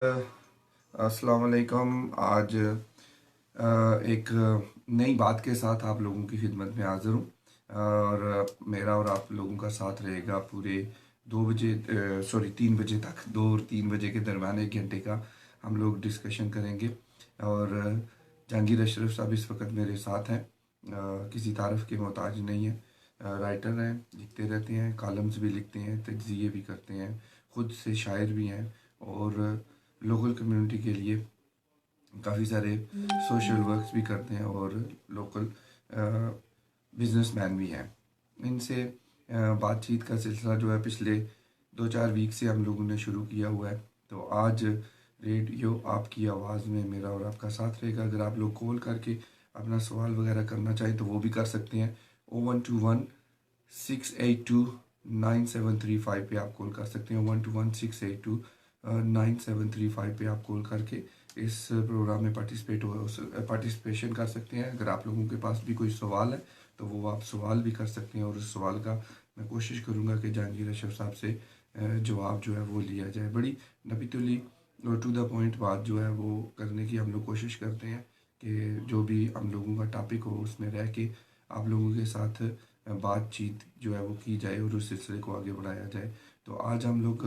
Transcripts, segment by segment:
अस्सलाम वालेकुम। आज एक नई बात के साथ आप लोगों की खिदमत में हाज़िर हूँ और मेरा और आप लोगों का साथ रहेगा पूरे 2 बजे, सॉरी 3 बजे तक। 2 और 3 बजे के दरमियान 1 घंटे का हम लोग डिस्कशन करेंगे। और जहांगीर अशरफ साहब इस वक्त मेरे साथ हैं। किसी तारफ़ के मोहताज नहीं है। राइटर हैं, लिखते रहते हैं, कॉलम्स भी लिखते हैं, तज्ज़िये भी करते हैं, ख़ुद से शायर भी हैं और लोकल कम्युनिटी के लिए काफ़ी सारे सोशल वर्क्स भी करते हैं और लोकल बिजनेसमैन भी हैं। इनसे बातचीत का सिलसिला जो है पिछले 2-4 वीक से हम लोगों ने शुरू किया हुआ है। तो आज रेडियो आपकी आवाज़ में मेरा और आपका साथ रहेगा। अगर आप लोग कॉल करके अपना सवाल वगैरह करना चाहें तो वो भी कर सकते हैं। 0121-682-9735 पे आप कॉल कर सकते हैं। 0121-682-9735 पे आप कॉल करके इस प्रोग्राम में पार्टिसिपेशन कर सकते हैं। अगर आप लोगों के पास भी कोई सवाल है तो वो आप सवाल भी कर सकते हैं और उस सवाल का मैं कोशिश करूँगा कि जहांगीर अशरफ साहब से जवाब जो है वो लिया जाए। बड़ी नपीतुली और टू द पॉइंट बात जो है वो करने की हम लोग कोशिश करते हैं कि जो भी हम लोगों का टॉपिक हो उसमें रह के आप लोगों के साथ बातचीत जो है वो की जाए और उस सिलसिले को आगे बढ़ाया जाए। तो आज हम लोग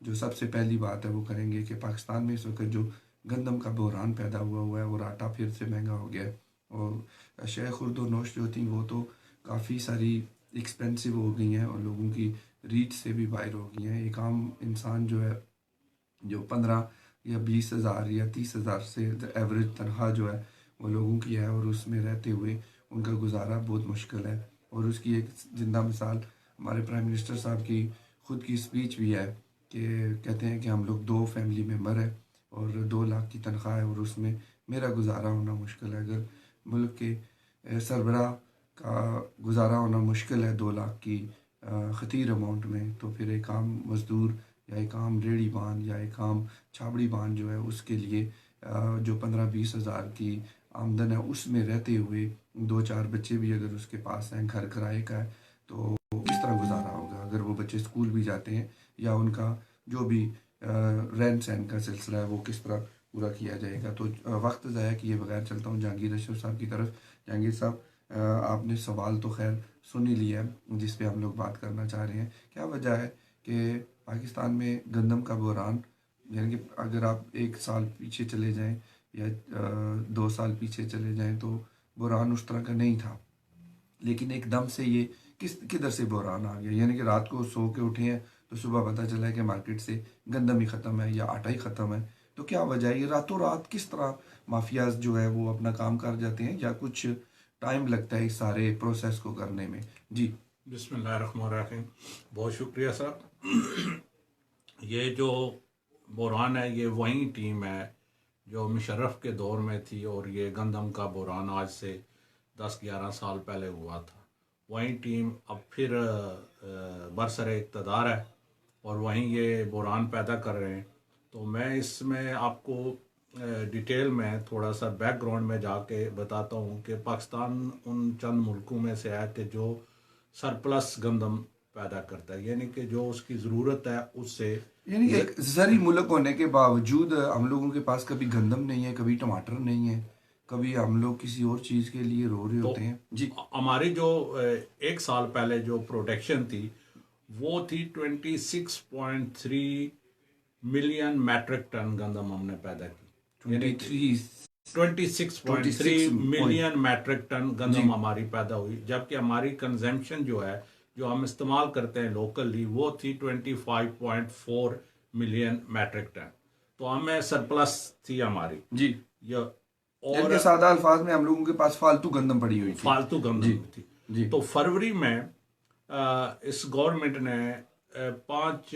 सबसे पहली बात है वो करेंगे कि पाकिस्तान में इस वक्त जो गंदम का बहरान पैदा हुआ है और आटा फिर से महंगा हो गया है। और शेख उर्दू नोश जो थी वो तो काफ़ी सारी एक्सपेंसिव हो गई हैं और लोगों की रीच से भी बाहर हो गई हैं। एक आम इंसान जो है जो 15 या 20 हज़ार या 30 हज़ार से एवरेज तनख्वाह जो है वो लोगों की है और उसमें रहते हुए उनका गुजारा बहुत मुश्किल है। और उसकी एक ज़िंदा मिसाल हमारे प्राइम मिनिस्टर साहब की ख़ुद की स्पीच भी है कि कहते हैं कि हम लोग 2 फैमिली मेम्बर हैं और 2 लाख की तनख्वाह है और उसमें मेरा गुजारा होना मुश्किल है। अगर मुल्क के सरबराह का गुजारा होना मुश्किल है 2 लाख की ख़तीर अमाउंट में, तो फिर एक आम मज़दूर या एक आम रेड़ी बान या एक आम छाबड़ी बान जो है उसके लिए जो 15-20 हज़ार की आमदन है उसमें रहते हुए 2-4 बच्चे भी अगर उसके पास हैं, घर किराए का है, तो किस तरह गुजारा होगा। अगर वो बच्चे स्कूल भी जाते हैं या उनका जो भी रहन सहन का सिलसिला है वो किस तरह पूरा किया जाएगा। तो वक्त ज़ाया किए बगैर चलता हूँ जहांगीर अशरफ साहब की तरफ। जहांगीर साहब, आपने सवाल तो खैर सुन ही लिया है जिस पे हम लोग बात करना चाह रहे हैं। क्या वजह है कि पाकिस्तान में गंदम का बहरान, यानी कि अगर आप 1 साल पीछे चले जाएं या 2 साल पीछे चले जाएं तो बहरान उस तरह का नहीं था, लेकिन एकदम से ये किधर से बहरान आ गया। यानी कि रात को सो के उठे हैं तो सुबह पता चला है कि मार्केट से गंदम ही ख़त्म है या आटा ही ख़त्म है। तो क्या वजह है, ये रातों रात किस तरह माफियाज जो है वो अपना काम कर जाते हैं या कुछ टाइम लगता है इस सारे प्रोसेस को करने में? जी। बिस्मिल्लाहिर्रहमानिर्रहीम। बहुत शुक्रिया साहब। ये जो बुरहान है ये वही टीम है जो मुशर्रफ के दौर में थी और ये गंदम का बुरहान आज से 10-11 साल पहले हुआ था। वही टीम अब फिर बरसरे इक़्तिदार है और वहीं ये बुरहान पैदा कर रहे हैं। तो मैं इसमें आपको डिटेल में थोड़ा सा बैकग्राउंड में जाके बताता हूँ कि पाकिस्तान उन चंद मुल्कों में से है कि जो सरप्लस गंदम पैदा करता है, यानी कि जो उसकी ज़रूरत है उससे। यानी कि एक ज़री मुल्क होने के बावजूद हम लोगों के पास कभी गंदम नहीं है, कभी टमाटर नहीं है, कभी हम लोग किसी और चीज़ के लिए रो रहे तो होते हैं। जी। हमारी जो 1 साल पहले जो प्रोडक्शन थी वो थी 26.3 मिलियन मैट्रिक टन गंदम हमने पैदा की। यानी 26.3 मिलियन मैट्रिक टन गंदम हमारी पैदा हुई, जबकि हमारी कंजम्पशन जो है जो हम इस्तेमाल करते हैं लोकली वो थी 25.4 मिलियन मैट्रिक टन। तो हमें सरप्लस थी हमारी। जी। और सादा अल्फाज में हम लोगों के पास फालतू गंदम पड़ी हुई थी, फालतू गंदम थी। जी। तो फरवरी में इस गवर्नमेंट ने 5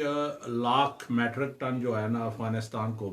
लाख मैट्रिक टन जो है ना अफगानिस्तान को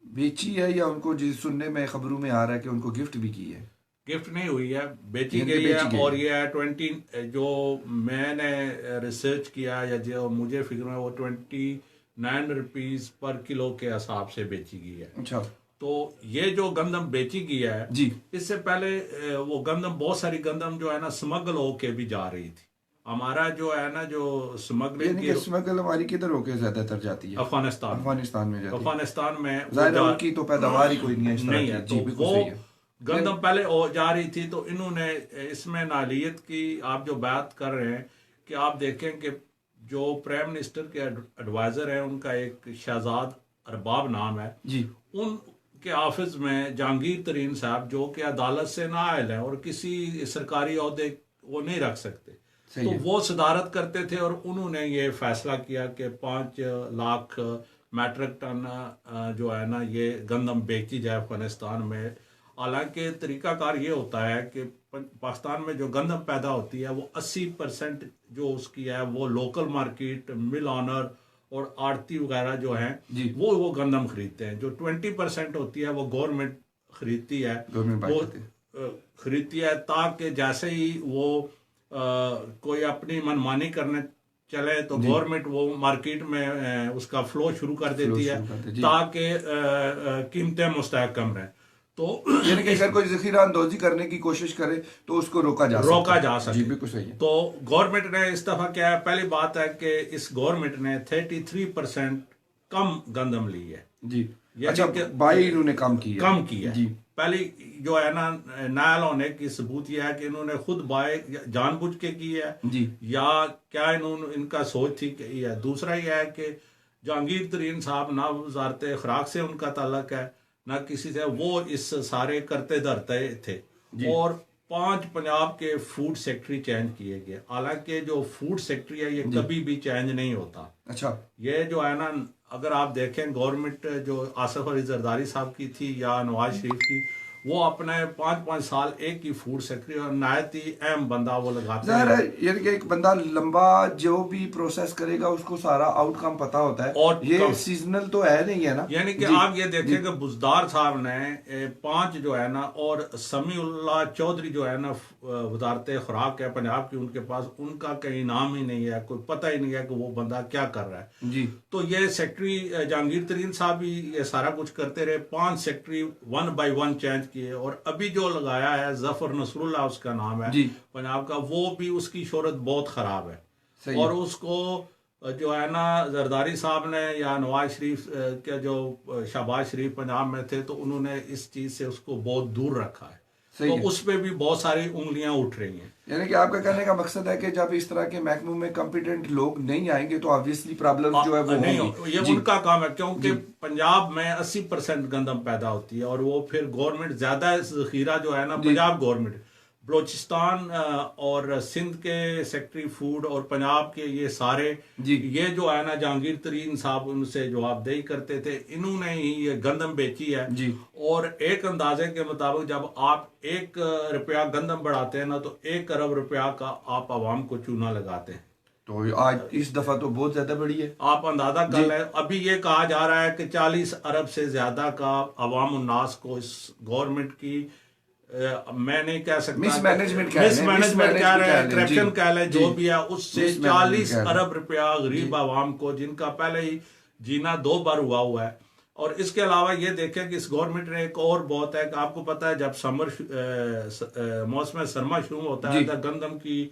बेची है या उनको जिस सुनने में खबरों में आ रहा है कि उनको गिफ्ट भी की है। गिफ्ट नहीं हुई है, बेची गई है। और ये है 20 जो मैंने रिसर्च किया या जो मुझे फिक्र है वो 29 रुपीज़ पर किलो के हिसाब से बेची गई है। अच्छा। तो ये जो गंदम बेची गई है जी, इससे पहले वो गंदम, बहुत सारी गंदम जो है ना स्मगल होके भी जा रही थी हमारा जो है ना जो स्मगलिंग यानी कि स्मगल हमारी किधर होके ज्यादातर जाती है? अफगानिस्तान अफगानिस्तान में जाती है। अफगानिस्तान में जाहिर है उनकी तो पैदावार ही कोई नहीं है इस तरह नहीं की। है, जी तो बिल्कुल वो सही है। गंदम पहले जा रही थी, तो इन्होंने इसमें नालियत की आप जो बात कर रहे हैं कि आप देखें कि जो प्राइम मिनिस्टर के एडवाइजर हैं उनका एक शहजाद अरबाब नाम है जी। उनके ऑफिस में जहांगीर तरीन साहब जो कि अदालत से नाअहल हैं और किसी सरकारी ओहदे वो नहीं रख सकते, तो वो सदारत करते थे और उन्होंने ये फैसला किया कि 5 लाख मैट्रिक टन जो है ना ये गंदम बेची जाए अफगानिस्तान में। हालांकि तरीकाकार ये होता है कि पाकिस्तान में जो गंदम पैदा होती है वो 80% जो उसकी है वो लोकल मार्केट, मिल ऑनर और आड़ती वगैरह जो हैं वो गंदम खरीदते हैं। जो 20% होती है वो गवर्नमेंट खरीदती है, वो खरीदती है ताकि जैसे ही वो कोई अपनी मनमानी करने चले तो गवर्नमेंट वो मार्केट में उसका फ्लो शुरू कर देती है ताकि कीमतें मुस्तहकम रहें। तो यानी कि अगर कोई जखीरा अंदोजी करने की कोशिश करे तो उसको रोका जा सके। जी बिल्कुल सही है। तो गवर्नमेंट ने इस दफा क्या है, पहली बात है कि इस गवर्नमेंट ने 33% कम गंदम ली है। जी अच्छा, बाई इन्होंने कम की है जी। पहली जो है ना नायल होने की सबूत यह है कि इन्होंने खुद बाय जानबूझ के की है जी, या क्या इनका सोच थी कि है। दूसरा यह है कि जहांगीर तरीन साहब ना वजारत खुराक से उनका ताल्लुक है ना किसी से, वो इस सारे करते धरते थे। और 5 पंजाब के फूड सेक्रेटरी चेंज किए गए। हालांकि जो फूड सेक्रेटरी है ये कभी भी चेंज नहीं होता। अच्छा, ये जो है ना अगर आप देखें गवर्नमेंट जो आसिफ अली जरदारी साहब की थी या नवाज शरीफ की, वो अपने 5-5 साल एक ही फूड सेक्रेटरी और नायत ही अहम बंदा वो लगाते हैं। यानी कि एक बंदा लंबा जो भी प्रोसेस करेगा उसको सारा आउटकम पता होता है, और ये सीजनल तो है नहीं है ना। यानी कि आप ये देखें कि बुजदार साहब ने 5 जो है ना और समीउल्लाह चौधरी जो है ना वजारत खुराक है पंजाब की, उनके पास उनका कहीं नाम ही नहीं है, कोई पता ही नहीं है कि वो बंदा क्या कर रहा है जी। तो ये सेक्रेटरी जहांगीर तरीन साहब ही ये सारा कुछ करते रहे। 5 सेक्रेटरी 1 by 1 चेंज किए और अभी जो लगाया है जफर नसरुल्लाह उसका नाम है पंजाब का, वो भी उसकी शोहरत बहुत खराब है। और उसको जो है ना जरदारी साहब ने या नवाज शरीफ के जो शहबाज शरीफ पंजाब में थे तो उन्होंने इस चीज से उसको बहुत दूर रखा है। तो उस पर भी बहुत सारी उंगलियां उठ रही हैं। यानी कि आपका कहने का मकसद है कि जब इस तरह के महकमों में कॉम्पिटेंट लोग नहीं आएंगे तो ऑब्वियसली प्रॉब्लम जो है वो नहीं होंगी। ये उनका काम है क्योंकि पंजाब में 80% गंदम पैदा होती है और वो फिर गवर्नमेंट ज्यादा जखीरा जो है ना पंजाब गवर्नमेंट, बलोचिस्तान और सिंध के सेक्रेटरी फूड और पंजाब के ये सारे ये जो है ना जहांगीर तरीन साहब उनसे जवाबदेही करते थे, इन्होंने ही ये गंदम बेची है और एक अंदाजे के मुताबिक जब आप 1 रुपया गंदम बढ़ाते हैं ना तो 1 अरब रुपया का आप आवाम को चूना लगाते हैं। तो आज इस दफा तो बहुत ज्यादा बढ़ी है, आप अंदाजा कर लें। अभी ये कहा जा रहा है कि 40 अरब से ज्यादा का अवाम उन्नास को इस गवर्नमेंट की मैं नहीं कह सकता, मिसमैनेजमेंट कह रहे हैं, करप्शन कह लें, जो भी है, उससे 40 अरब रुपया गरीब आवाम को जिनका पहले ही जीना 2 बार हुआ है। और इसके अलावा ये देखें कि इस गवर्नमेंट ने एक और बहुत है कि आपको पता है जब समर मौसम सरमा शुरू होता है तो गंदम की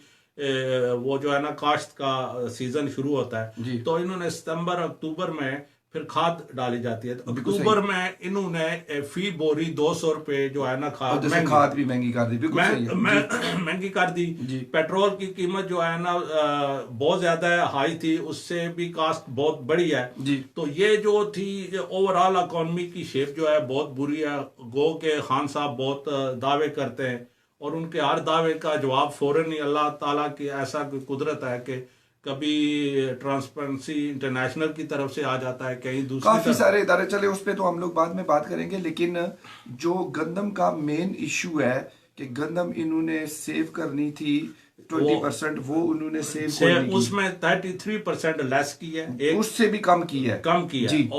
वो जो है ना काश्त का सीजन शुरू होता है, तो इन्होंने सितंबर अक्टूबर में फिर खाद डाली जाती है। तो अक्टूबर में इन्होंने फी बोरी 200 रुपए जो है ना खाद भी महंगी कर दी, महंगी कर दी। पेट्रोल की कीमत जो है ना बहुत ज्यादा हाई थी, उससे भी कास्ट बहुत बड़ी है। तो ये जो थी ओवरऑल इकोनॉमी की शेप जो है बहुत बुरी है। गो के खान साहब बहुत दावे करते हैं और उनके हर दावे का जवाब फौरन ही अल्लाह ताला की ऐसा कोई कुदरत है कि कभी ट्रांसपेरेंसी इंटरनेशनल की तरफ से आ जाता है, कहीं दूसरी काफी सारे इदारे चले, उस पर तो हम लोग बाद में बात करेंगे। लेकिन जो गंदम का मेन इशू है कि गंदम इन्होंने सेव करनी थी 20%, वो उन्होंने सेव उसमें 33% लेस की है, उससे भी कम की है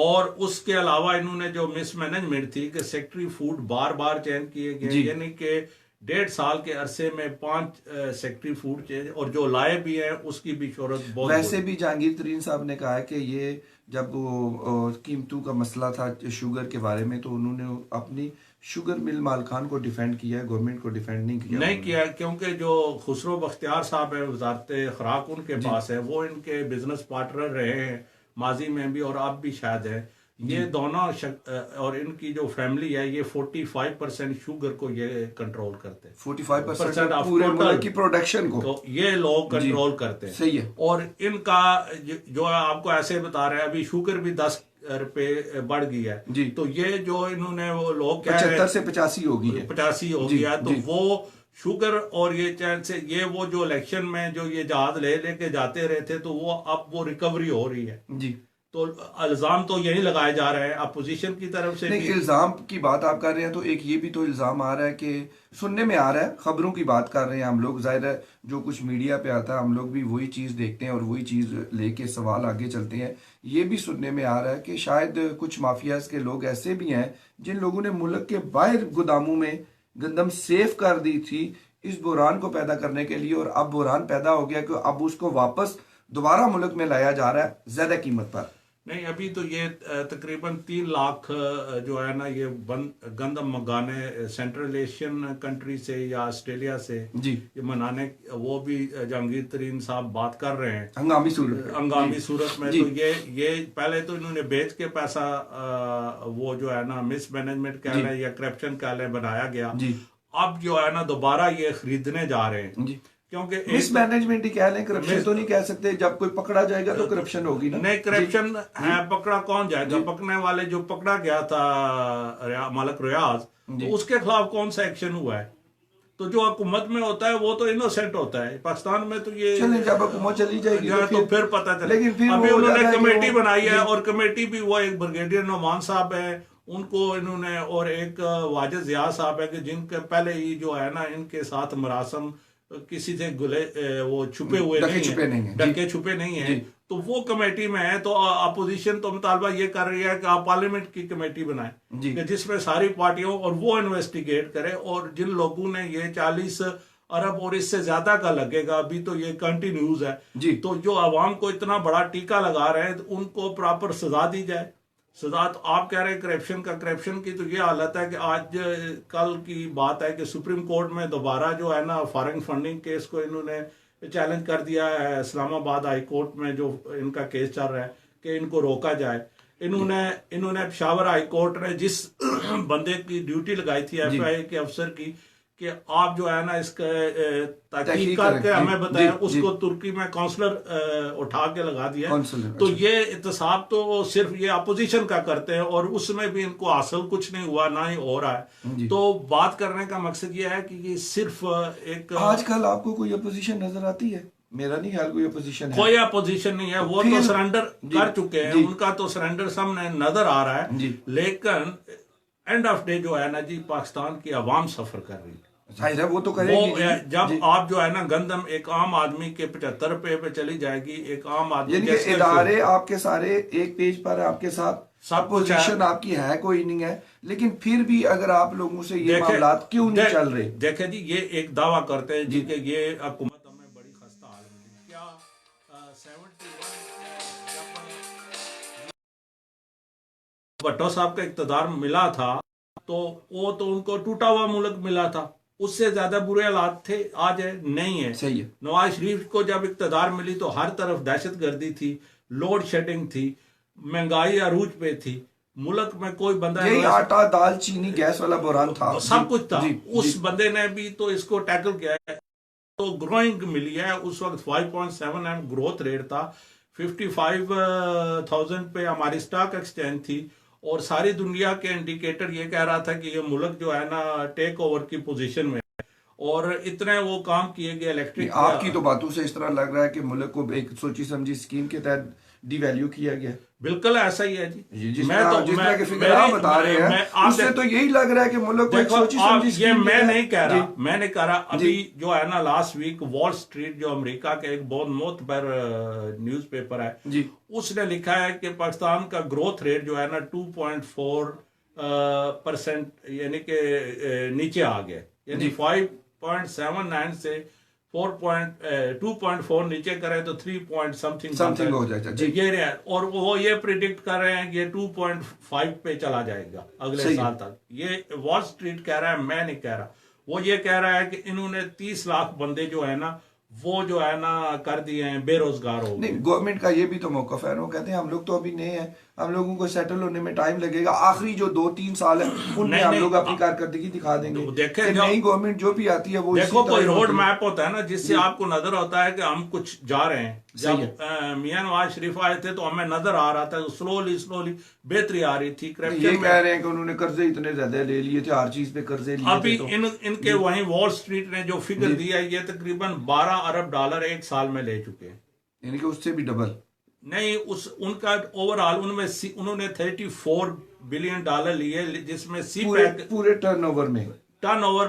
और उसके अलावा इन्होंने जो मिसमैनेजमेंट थी कि सेक्रेटरी फूड बार बार चेंज किए गए, यानी कि 1.5 साल के अरसे में 5 सेक्रेटरी फूड चेंज, और जो लाए भी है उसकी भी शोहरत बहुत। वैसे भी जहांगीर तरीन साहब ने कहा है कि ये जब वो कीमतों का मसला था शुगर के बारे में, तो उन्होंने अपनी शुगर मिल मालकान को डिफेंड किया है, गवर्नमेंट को डिफेंड नहीं किया नहीं किया, क्योंकि जो खुसरो बख्तियार साहब है वजारत खुराक उनके पास है, वो इनके बिजनेस पार्टनर रहे हैं माजी में भी और अब भी शायद है। ये दोनों और इनकी जो फैमिली है ये 45% शुगर को ये कंट्रोल करते हैं, 45% पूरे मुल्क की प्रोडक्शन को तो ये लोग कंट्रोल करते हैं। सही है। और इनका जो आपको ऐसे बता रहे हैं, अभी शुगर भी 10 रुपए बढ़ गई है जी। तो ये जो इन्होंने वो लोग कह रहे 75 से 85 हो गई है, 85 हो गया, तो वो शुगर और ये चैन से ये वो जो इलेक्शन में जो ये जहाज लेके जाते रहे थे, तो वो अब वो रिकवरी हो रही है जी। तो इल्जाम तो यही लगाए जा रहे हैं अपोजिशन की तरफ से। नहीं, इल्जाम की बात आप कर रहे हैं तो एक ये भी तो इल्जाम आ रहा है कि सुनने में आ रहा है, खबरों की बात कर रहे हैं हम लोग, जाहिर है जो कुछ मीडिया पे आता है हम लोग भी वही चीज़ देखते हैं और वही चीज़ लेके सवाल आगे चलते हैं। ये भी सुनने में आ रहा है कि शायद कुछ माफियाज के लोग ऐसे भी हैं जिन लोगों ने मुल्क के बाहर गोदामों में गंदम सेफ कर दी थी इस बुरान को पैदा करने के लिए, और अब बुरान पैदा हो गया कि अब उसको वापस दोबारा मुल्क में लाया जा रहा है ज्यादा कीमत पर। नहीं, अभी तो ये तकरीबन 3 लाख जो है ना ये गंदम मंगाने सेंट्रल एशियन कंट्री से या ऑस्ट्रेलिया से जी ये मनाने, वो भी जहांगीर तरीन साहब बात कर रहे हैं हंगामी सूरत में। तो ये पहले तो इन्होंने बेच के पैसा वो जो है ना मिसमैनेजमेंट कह लें या करप्शन कह लें बनाया गया, अब जो है ना दोबारा ये खरीदने जा रहे हैं जी। क्योंकि मिसमैनेजमेंट ही कह लें, करप्शन तो नहीं कह सकते, जब कोई पकड़ा जाएगा तो करप्शन होगी ना। नहीं, करप्शन है, पकड़ा कौन जाएगा? पकड़ने वाले जो पकड़ा गया था मालिक रियाज, तो उसके खिलाफ कौन सा एक्शन हुआ है? तो जो हुकूमत में होता है वो तो इनोसेंट होता है। पाकिस्तान में तो ये जब हुकूमत चली जाएगी तो फिर पता चले। अभी उन्होंने कमेटी बनाई है और कमेटी भी वो एक ब्रिगेडियर नोमान साहब है उनको इन्होंने, और एक वाजिद जिया साहब है कि जिनके पहले ही जो है ना इनके साथ मरासम किसी से गुले वो छुपे हुए नहीं है, डके छुपे नहीं है, तो वो कमेटी में है। तो अपोजिशन तो मुतालबा ये कर रही है कि आप पार्लियामेंट की कमेटी बनाए कि जिसमें सारी पार्टियों और वो इन्वेस्टिगेट करे, और जिन लोगों ने ये 40 अरब और इससे ज्यादा का लगेगा, अभी तो ये कंटिन्यूज है, तो जो आवाम को इतना बड़ा टीका लगा रहे हैं तो उनको प्रॉपर सजा दी जाए। सजा तो आप कह रहे हैं करप्शन की तो ये हालत है कि आज कल की बात है कि सुप्रीम कोर्ट में दोबारा जो है ना फॉरेन फंडिंग केस को इन्होंने चैलेंज कर दिया है। इस्लामाबाद हाई कोर्ट में जो इनका केस चल रहा है कि इनको रोका जाए। इन्होंने पेशावर हाई कोर्ट ने जिस बंदे की ड्यूटी लगाई थी एफआईए के अफसर की कि आप जो है ना इसका तहकीक करके हमें बताएं, उसको तुर्की में काउंसलर उठा के लगा दिया। तो ये एहतसाब तो सिर्फ ये अपोजिशन का करते हैं और उसमें भी इनको हासिल कुछ नहीं हुआ, ना ही हो रहा है। तो बात करने का मकसद ये है कि ये सिर्फ एक आजकल आपको कोई अपोजिशन नजर आती है? मेरा नहीं ख्याल कोई अपोजिशन है। कोई अपोजिशन नहीं है, वो तो सरेंडर कर चुके हैं, उनका तो सरेंडर सामने नजर आ रहा है। लेकिन एंड ऑफ डे जो है ना जी पाकिस्तान की आवाम सफर कर रही है, वो तो करेगी। जब आप जो है ना गंदम एक आम आदमी के 75 रुपए पे चली जाएगी, एक आम आदमी इदारे आपके सारे एक पेज पर आपके साथ सब पोजीशन आपकी है कोई नहीं है, लेकिन फिर भी अगर आप लोगों से ये मामला क्यों नहीं चल रहे? देखे जी, ये एक दावा करते हैं जी कि ये हुकूमत हमें बड़ी खस्ता हाल मिली। क्या 71 भट्टो साहब का इक़्तिदार मिला था तो वो तो उनको टूटा हुआ मुल्क मिला था, उससे ज्यादा बुरे हालात थे, आज है नहीं है। सही है। नवाज शरीफ को जब इक़्तिदार मिली तो हर तरफ दहशतगर्दी थी, लोड शेडिंग थी, महंगाई अरूज पे थी, मुल्क में कोई बंदा यही आटा दाल चीनी गैस वाला बुरान था, सब कुछ था। उस बंदे ने भी तो इसको टैकल किया है, तो ग्रोइंग मिली है। उस वक्त 5.7 ग्रोथ रेट था, 55,000 पे हमारी स्टॉक एक्सचेंज थी और सारी दुनिया के इंडिकेटर ये कह रहा था कि ये मुल्क जो है ना टेक ओवर की पोजीशन में है, और इतने वो काम किए गए इलेक्ट्रिक। आपकी तो बातों से इस तरह लग रहा है कि मुल्क को एक सोची समझी स्कीम के तहत डिवैल्यू किया गया। बिल्कुल ऐसा ही है जी। मैं बता रहे हैं उससे तो यही लग रहा है कि मुल्क को एक सोची समझी ये मैं नहीं कह रहा। अभी जो है ना लास्ट वीक वॉल स्ट्रीट जो अमेरिका के एक बहुत मोतबर न्यूज़पेपर है जी, उसने लिखा है कि पाकिस्तान का ग्रोथ रेट जो है ना 2.4% यानी कि नीचे आ गया, यानी 5.79 से 2.4 नीचे करें तो 3 पॉइंट समथिंग हो जाएगा जी। ये रहा, और वो ये प्रिडिक्ट कर रहे हैं कि ये 2.5 पे चला जाएगा अगले साल तक। ये वॉल स्ट्रीट कह रहा है, मैं नहीं कह रहा। वो ये कह रहा है कि इन्होंने 30 लाख बंदे जो है ना वो जो है ना कर दिए हैं, बेरोजगार हो गए। नहीं, गवर्नमेंट का ये भी तो मौकफ है, वो कहते हैं हम लोग तो अभी नए हैं, हम लोगों को सेटल होने में टाइम लगेगा, आखिरी जो 2-3 साल है उनमें हम लोग अपनी कारकर्दगी दिखा देंगे। देखें, नई गवर्नमेंट जो भी आती है वो देखो कोई रोड मैप होता है ना जिससे आपको नजर होता है कि हम कुछ जा रहे हैं। जब मियां नवाज शरीफ आए थे तो हमें नजर आ रहा था स्लोली बेहतरी आ रही थी। ये कह रहे हैं कि उन्होंने कर्जे इतने ज्यादा ले लिए थे, हर चीज पे कर्जे लिए अभी थे। इनके वहीं वॉल स्ट्रीट ने जो फिगर दिया है, ये तकरीबन 12 अरब डॉलर एक साल में ले चुके हैं, यानी कि उससे भी डबल। नहीं, उनका ओवरऑल उनमें उन्होंने 34 बिलियन डॉलर लिए, जिसमें सी पैक पूरे टर्नओवर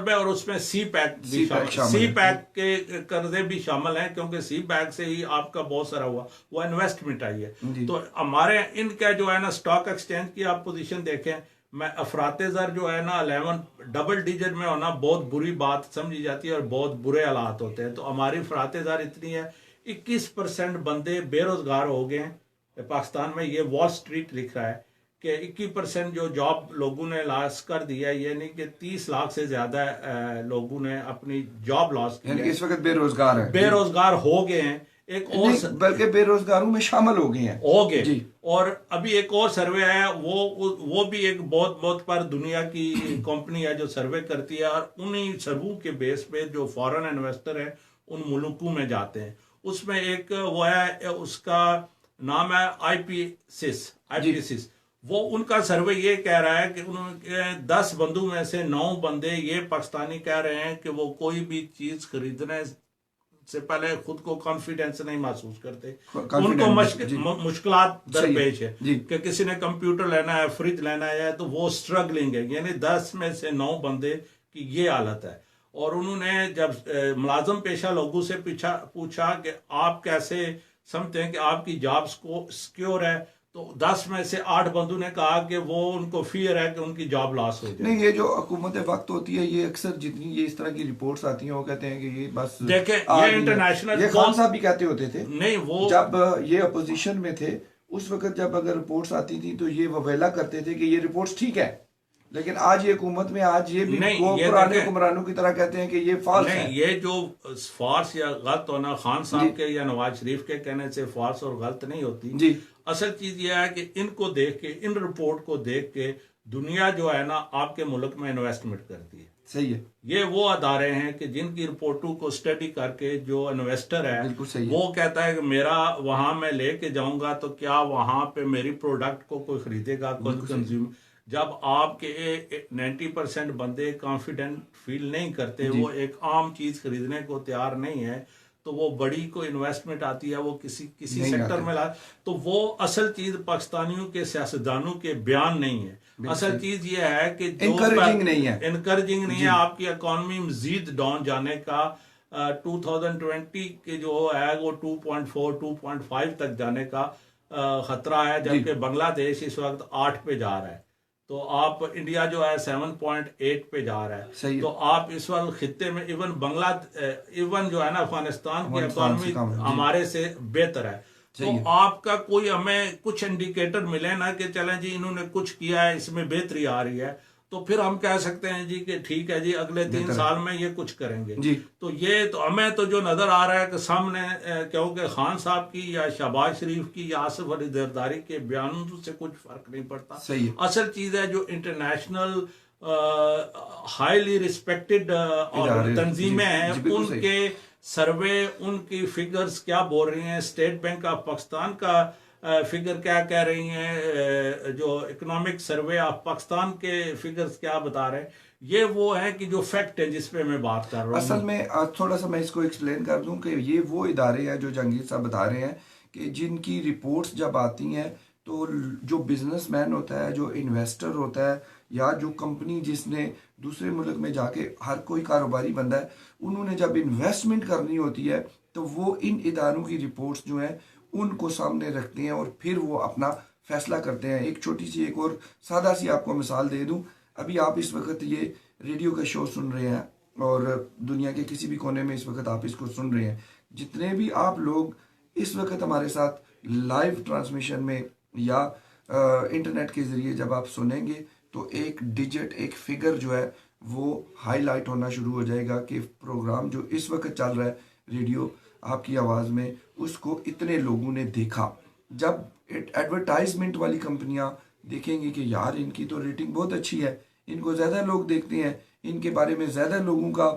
में और उसमें सी पैक भी शामिल, सी पैक के कर्जे भी शामिल हैं, क्योंकि सी पैक से ही आपका बहुत सारा हुआ, वो इन्वेस्टमेंट आई है। तो हमारे इनका जो है ना स्टॉक एक्सचेंज की आप पोजीशन देखें, मैं अफरातेजर जो है ना 11 डबल डिजिट में होना बहुत बुरी बात समझी जाती है और बहुत बुरे हालात होते हैं। तो हमारी अफरातेजर इतनी है, 21% बंदे बेरोजगार हो गए हैं पाकिस्तान में। ये वॉल स्ट्रीट लिख रहा है कि 21% जो जॉब लोगों ने लॉस कर दिया है, यानी कि 30 लाख से ज्यादा लोगों ने अपनी जॉब लॉस की है, इस वक्त बेरोजगार है, बेरोजगार हो गए हैं। एक और बल्कि बेरोजगारों में शामिल हो गए जी। और अभी एक और सर्वे है, वो भी एक बहुत पर दुनिया की कंपनी है जो सर्वे करती है, और उन्हीं सर्वे के बेस पे जो फॉरेन इन्वेस्टर है उन मुल्कों में जाते हैं। उसमें एक वो है, उसका नाम है आईपीसिस। वो उनका सर्वे ये कह रहा है कि उन्होंने 10 बंदों में से 9 बंदे ये पाकिस्तानी कह रहे हैं कि वो कोई भी चीज खरीदने से पहले खुद को कॉन्फिडेंस नहीं महसूस करते, उनको मुश्किलात दरपेश है कि किसी ने कंप्यूटर लेना है, फ्रिज लेना है, तो वो स्ट्रगलिंग है। यानी 10 में से 9 बंदे की ये हालत है। और उन्होंने जब मुलाजम पेशा लोगों से पूछा कि आप कैसे समझते हैं कि आपकी जॉब सिक्योर है, तो 10 में से 8 बंदों ने कहा कि वो उनको फियर है कि उनकी जॉब लॉस हो जाए। नहीं, ये जो हुकूमत वक्त होती है, ये अक्सर जितनी ये इस तरह की रिपोर्ट्स आती हैं, वो कहते हैं कि ये बस देखें, ये इंटरनेशनल, ये खान साहब भी कहते होते थे, नहीं वो जब ये अपोजिशन में थे उस वक्त जब अगर रिपोर्ट्स आती थी तो ये ववेला करते थे कि ये रिपोर्ट्स ठीक है, लेकिन आज ये हुकूमत में आज ये भी पुराने हुक्मरानों की तरह कहते हैं कि ये फॉल्स है। ये जो फॉल्स या गलत होना खान साहब के या नवाज शरीफ के कहने से फॉल्स और गलत नहीं होती जी। असल चीज ये है कि इनको देख के, इन रिपोर्ट को देख के दुनिया जो है ना आपके मुल्क में इन्वेस्टमेंट करती है। सही है। ये वो अदारे हैं कि जिनकी रिपोर्टों को स्टडी करके जो इन्वेस्टर है वो कहता है कि मेरा वहां मैं लेके जाऊंगा तो क्या वहां पे मेरी प्रोडक्ट को कोई खरीदेगा, कोई कंज्यूमर। जब आपके 90% बंदे कॉन्फिडेंट फील नहीं करते, वो एक आम चीज खरीदने को तैयार नहीं है, तो वो बड़ी को इन्वेस्टमेंट आती है, वो किसी सेक्टर में ला, तो वो असल चीज पाकिस्तानियों के सियासतदानों के बयान नहीं है। असल चीज ये है कि इनकरेजिंग नहीं है आपकी इकोनॉमी मजीद डाउन जाने का। 2020 के जो है वो 2.4 2.5 तक जाने का खतरा है, जबकि बांग्लादेश इस वक्त 8 पे जा रहा है। तो आप इंडिया जो है 7.8 पे जा रहा है। तो आप इस वक्त खित्ते में इवन जो है ना अफगानिस्तान की इकोनॉमी हमारे से बेहतर है। तो आपका कोई हमें कुछ इंडिकेटर मिले ना कि चलें जी इन्होंने कुछ किया है, इसमें बेहतरी आ रही है, तो फिर हम कह सकते हैं जी कि ठीक है जी अगले 3 साल में ये कुछ करेंगे जी। तो ये तो हमें तो जो नजर आ रहा है कि सामने, क्योंकि खान साहब की या शहबाज शरीफ की या आसिफ अली जरदारी के बयानों से कुछ फर्क नहीं पड़ता। असल चीज है जो इंटरनेशनल हाईली रिस्पेक्टेड और तंजीमें हैं, उनके सर्वे, उनकी फिगर्स क्या बोल रही हैं, स्टेट बैंक ऑफ पाकिस्तान का फिगर क्या कह रही हैं, जो इकोनॉमिक सर्वे ऑफ पाकिस्तान के फिगर्स क्या बता रहे हैं, ये वो है कि जो फैक्ट है जिस पे मैं बात कर रहा हूँ। असल में थोड़ा सा मैं इसको एक्सप्लेन कर दूं कि ये वो इदारे हैं जो जहांगीर साहब बता रहे हैं कि जिनकी रिपोर्ट्स जब आती हैं तो जो बिजनेसमैन होता है, जो इन्वेस्टर होता है, या जो कंपनी जिसने दूसरे मुल्क में जाके, हर कोई कारोबारी बंदा है, उन्होंने जब इन्वेस्टमेंट करनी होती है तो वो इन इदारों की रिपोर्ट्स जो हैं उनको सामने रखते हैं और फिर वो अपना फैसला करते हैं। एक छोटी सी एक और सादा सी आपको मिसाल दे दूं, अभी आप इस वक्त ये रेडियो का शो सुन रहे हैं, और दुनिया के किसी भी कोने में इस वक्त आप इसको सुन रहे हैं, जितने भी आप लोग इस वक्त हमारे साथ लाइव ट्रांसमिशन में या इंटरनेट के ज़रिए जब आप सुनेंगे तो एक डिजिट, एक फिगर जो है वो हाईलाइट होना शुरू हो जाएगा कि प्रोग्राम जो इस वक्त चल रहा है रेडियो आपकी आवाज़ में, उसको इतने लोगों ने देखा। जब एडवर्टाइजमेंट वाली कंपनियां देखेंगी कि यार इनकी तो रेटिंग बहुत अच्छी है, इनको ज़्यादा लोग देखते हैं, इनके बारे में ज़्यादा लोगों का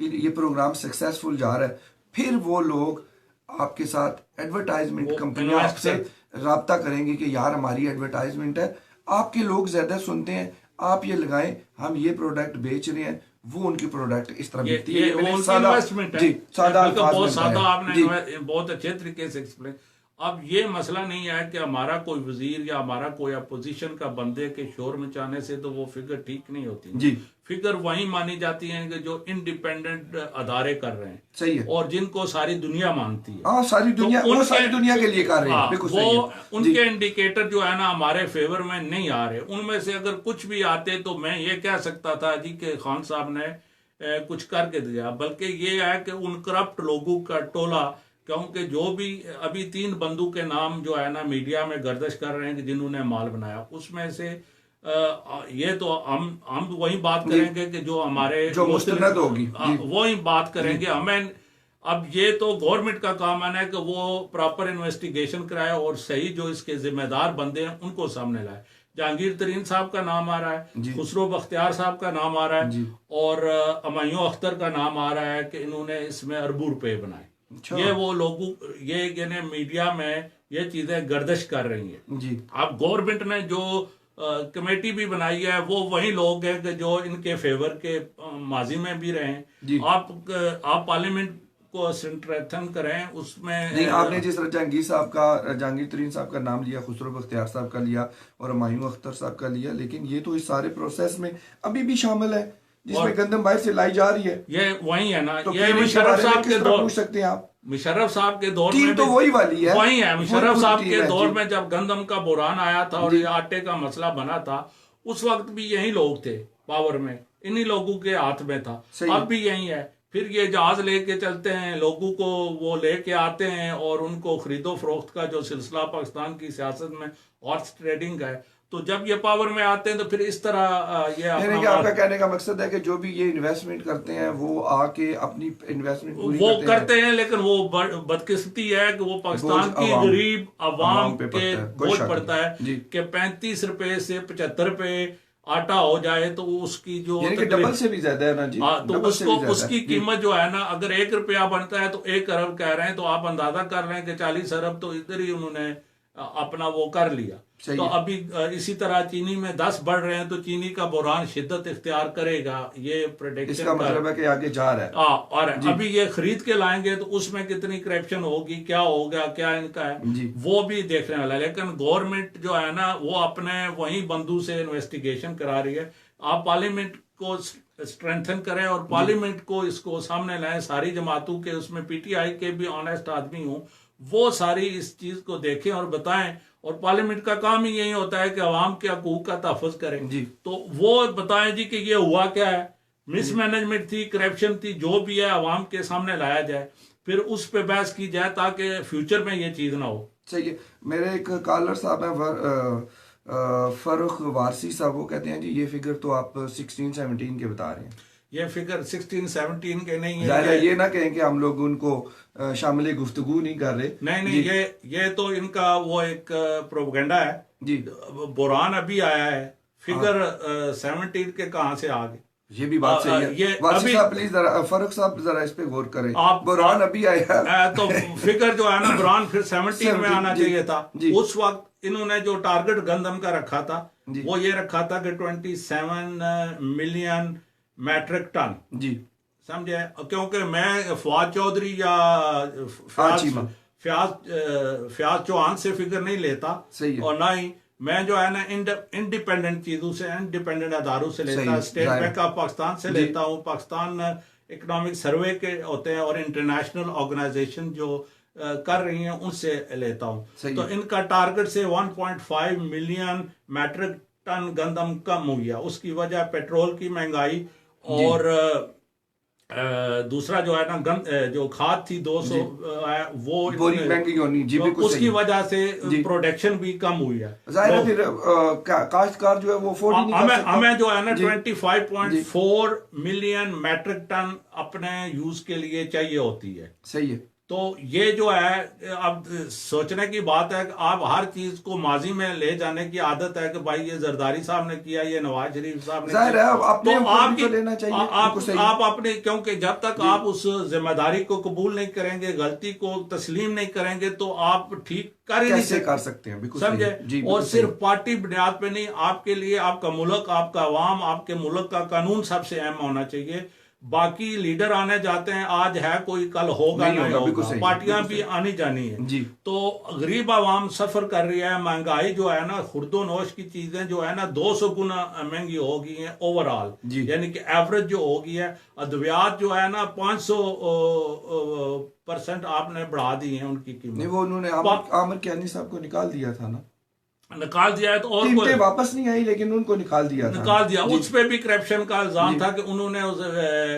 ये प्रोग्राम सक्सेसफुल जा रहा है, फिर वो लोग आपके साथ एडवर्टाइजमेंट कंपनियां आपसे रब्ता करेंगे कि यार हमारी एडवर्टाइजमेंट है, आपके लोग ज़्यादा सुनते हैं, आप ये लगाएं, हम ये प्रोडक्ट बेच रहे हैं। वो उनकी प्रोडक्ट इस तरह बिकती है। इन्वेस्टमेंट है जी, बहुत सादा आपने बहुत अच्छे तरीके से एक्सप्लेन। अब ये मसला नहीं है कि हमारा कोई वजीर या हमारा कोई अपोजिशन का बंदे के शोर मचाने से तो वो फिगर ठीक नहीं होती जी। फिगर वही मानी जाती है कि जो इंडिपेंडेंट अदारे कर रहे हैं, सही है, और जिनको सारी दुनिया मानती है। हाँ, सारी दुनिया, वो सारी दुनिया के लिए कर रहे हैं, बिल्कुल सही है। वो उनके इंडिकेटर जो है ना हमारे फेवर में नहीं आ रहे। उनमें से अगर कुछ भी आते तो मैं ये कह सकता था जी कि खान साहब ने कुछ करके दिया, बल्कि ये है कि उन करप्ट लोगों का टोला, क्योंकि जो भी अभी 3 बंदू के नाम जो है ना मीडिया में गर्दिश कर रहे हैं कि जिन्होंने माल बनाया, उसमें से ये तो हम वही बात करेंगे कि जो हमारे जो मुस्तनद होगी वही बात करेंगे। हमें अब ये तो गवर्नमेंट का काम है कि वो प्रॉपर इन्वेस्टिगेशन कराए और सही जो इसके जिम्मेदार बंदे हैं उनको सामने लाए। जहांगीर तरीन साहब का नाम आ रहा है, खुसरो बख्तियार साहब का नाम आ रहा है, और अमायूं अख्तर का नाम आ रहा है कि इन्होंने इसमें अरबों रुपए बनाए। ये वो लोगों, ये मीडिया में ये चीजें गर्दिश कर रही हैं जी। अब गवर्नमेंट ने जो कमेटी भी बनाई है वो वही लोग हैं कि जो इनके फेवर के माजी में भी रहे। आप पार्लियामेंट को स्ट्रेंथन करें, उसमें नहीं, आपने जिस तरह जहांगीर तरीन साहब का नाम लिया, खुसरो बख्तियार साहब का लिया और अमायूं अख्तर साहब का लिया, लेकिन ये तो इस सारे प्रोसेस में अभी भी शामिल है जिसमें गंदम बाहर से लाई जा रही है। ये वही है ना, तो ये मुशर्रफ साहब के दौर, पूछ सकते हैं आप, मुशर्रफ साहब के दौर में तो वही वाली है, वही है। मुशर्रफ साहब के दौर में जब गंदम का बुरान आया था और ये आटे का मसला बना था, उस वक्त भी यही लोग थे पावर में, इन्हीं लोगों के हाथ में था। अब भी यही है। फिर ये जहाज लेके चलते हैं, लोगों को वो लेके आते हैं और उनको खरीदो फरोख्त का जो सिलसिला पाकिस्तान की सियासत में हॉर्स ट्रेडिंग है, तो जब ये पावर में आते हैं तो फिर इस तरह ये आपका कहने का मकसद है कि जो भी ये इन्वेस्टमेंट करते हैं वो आके अपनी इन्वेस्टमेंट वो करते हैं, लेकिन वो बदकिस्मती है कि वो पाकिस्तान की गरीब आवाम के बोझ पड़ता है कि 35 रुपए से 75 रुपए आटा हो जाए तो उसकी जो डबल से भी ज्यादा है ना जी। तो उसकी कीमत जो है ना, अगर 1 रुपया बनता है तो 1 अरब कह रहे हैं, तो आप अंदाजा कर रहे हैं कि 40 अरब तो इधर ही उन्होंने अपना वो कर लिया। तो अभी इसी तरह चीनी में 10 बढ़ रहे हैं तो चीनी का बुरान शिद्दत इख्तियार करेगा, ये प्रेडिक्शन इसका मतलब है कि आगे जा रहा है। और अभी ये खरीद के लाएंगे तो उसमें कितनी करप्शन होगी, क्या होगा, क्या इनका है, वो भी देखने वाला है। लेकिन गवर्नमेंट जो है ना वो अपने वही बंधु से इन्वेस्टिगेशन करा रही है। आप पार्लियामेंट को स्ट्रेंथन करें और पार्लियामेंट को इसको सामने लाएं, सारी जमातों के, उसमें पीटीआई के भी ऑनेस्ट आदमी हूं, वो सारी इस चीज को देखें और बताएं। और पार्लियामेंट का काम ही यही होता है कि अवाम के हकूक का तहफ़्फ़ुज़ करें जी। तो वो बताएं जी कि ये हुआ क्या है, मिसमैनेजमेंट थी, करप्शन थी, जो भी है अवाम के सामने लाया जाए, फिर उस पर बहस की जाए ताकि फ्यूचर में ये चीज़ ना हो। सही है। मेरे एक कॉलर साहब हैं फरुख वारसी साहब, वो कहते हैं जी ये फिगर तो आप 16-17 के बता रहे हैं। ये फिगर 16-17 के नहीं है, ये ना कहें कि हम लोग उनको शामिल गुफ्तगू नहीं कर रहे। नहीं, ये तो इनका वो एक प्रोपेगेंडा है जी। बुरान अभी आया है, फिगर 17 के कहां से आ गए, ये भी बात सही है। ये अभी प्लीज फरुख साहब जरा इस पे गौर करें। बुरान अभी आया है तो फिगर जो है ना बुरान फिर 17 में आना चाहिए था। उस वक्त इन्होंने जो टारगेट गंदम का रखा था वो ये रखा था कि 27 मिलियन मैट्रिक टन जी, समझे। क्योंकि मैं फवाद चौधरी या फयाज चौहान से फिगर नहीं लेता, और ना ही मैं जो है ना इंडिपेंडेंट चीजों से, इंडिपेंडेंट अदारों से लेता, स्टेट बैंक ऑफ पाकिस्तान से लेता हूँ, पाकिस्तान इकोनॉमिक सर्वे के होते हैं और इंटरनेशनल ऑर्गेनाइजेशन जो कर रही हैं उनसे लेता हूँ। तो इनका टारगेट से 1.5 मिलियन मैट्रिक टन गंदम कम हो गया। उसकी वजह पेट्रोल की महंगाई और दूसरा जो है ना जो खाद थी 200 वो बोरी महंगी होनी, जी बिल्कुल उसकी सही। वजह से प्रोडक्शन भी कम हुई है। जाहिर है फिर काश्तकार जो है वो अफोर्ड ही नहीं कर सकता। हमें जो है ना जी। 25.4 मिलियन मैट्रिक टन अपने यूज के लिए चाहिए होती है। सही है। तो ये जो है अब सोचने की बात है कि आप हर चीज को माजी में ले जाने की आदत है कि भाई ये जरदारी साहब ने किया, ये नवाज शरीफ साहब ने जाहिर है किया, अब अपने तो ऊपर भी आपकी तो लेना चाहिए। बिल्कुल सही। आप अपने, क्योंकि जब तक आप उस जिम्मेदारी को कबूल नहीं करेंगे, गलती को तस्लीम नहीं करेंगे, तो आप ठीक कर ही नहीं कैसे सकते। कर सकते हैं, बिल्कुल समझे? सही। जी और बिल्कुल सिर्फ सही। पार्टी बुनियाद पे नहीं, आपके लिए आपका मुल्क, आपका अवाम, आपके मुल्क का कानून सबसे अहम होना चाहिए। बाकी लीडर आने जाते हैं, आज है कोई, कल होगा नहीं नहीं होगा, बिल्कुल होगा, सही, पार्टियां बिल्कुल भी सही। आनी जानी है। जी। तो गरीब आवाम सफर कर रही है, महंगाई जो है ना, खुर्दो नोश की चीजें जो है ना 200 गुना महंगी हो गई हैं ओवरऑल, जी। यानी कि एवरेज जो हो गई है। अद्वियात जो है ना 500% आपने बढ़ा दी है उनकी नहीं, कीमत, वो उन्होंने आमिर कियानी साहब को निकाल दिया था ना, निकाल दिया है। तो और कीमतें वापस नहीं आई लेकिन उनको निकाल दिया था। निकाल दिया। जी। उस पे भी करप्शन का इल्जाम जी। था कि उन्होंने उस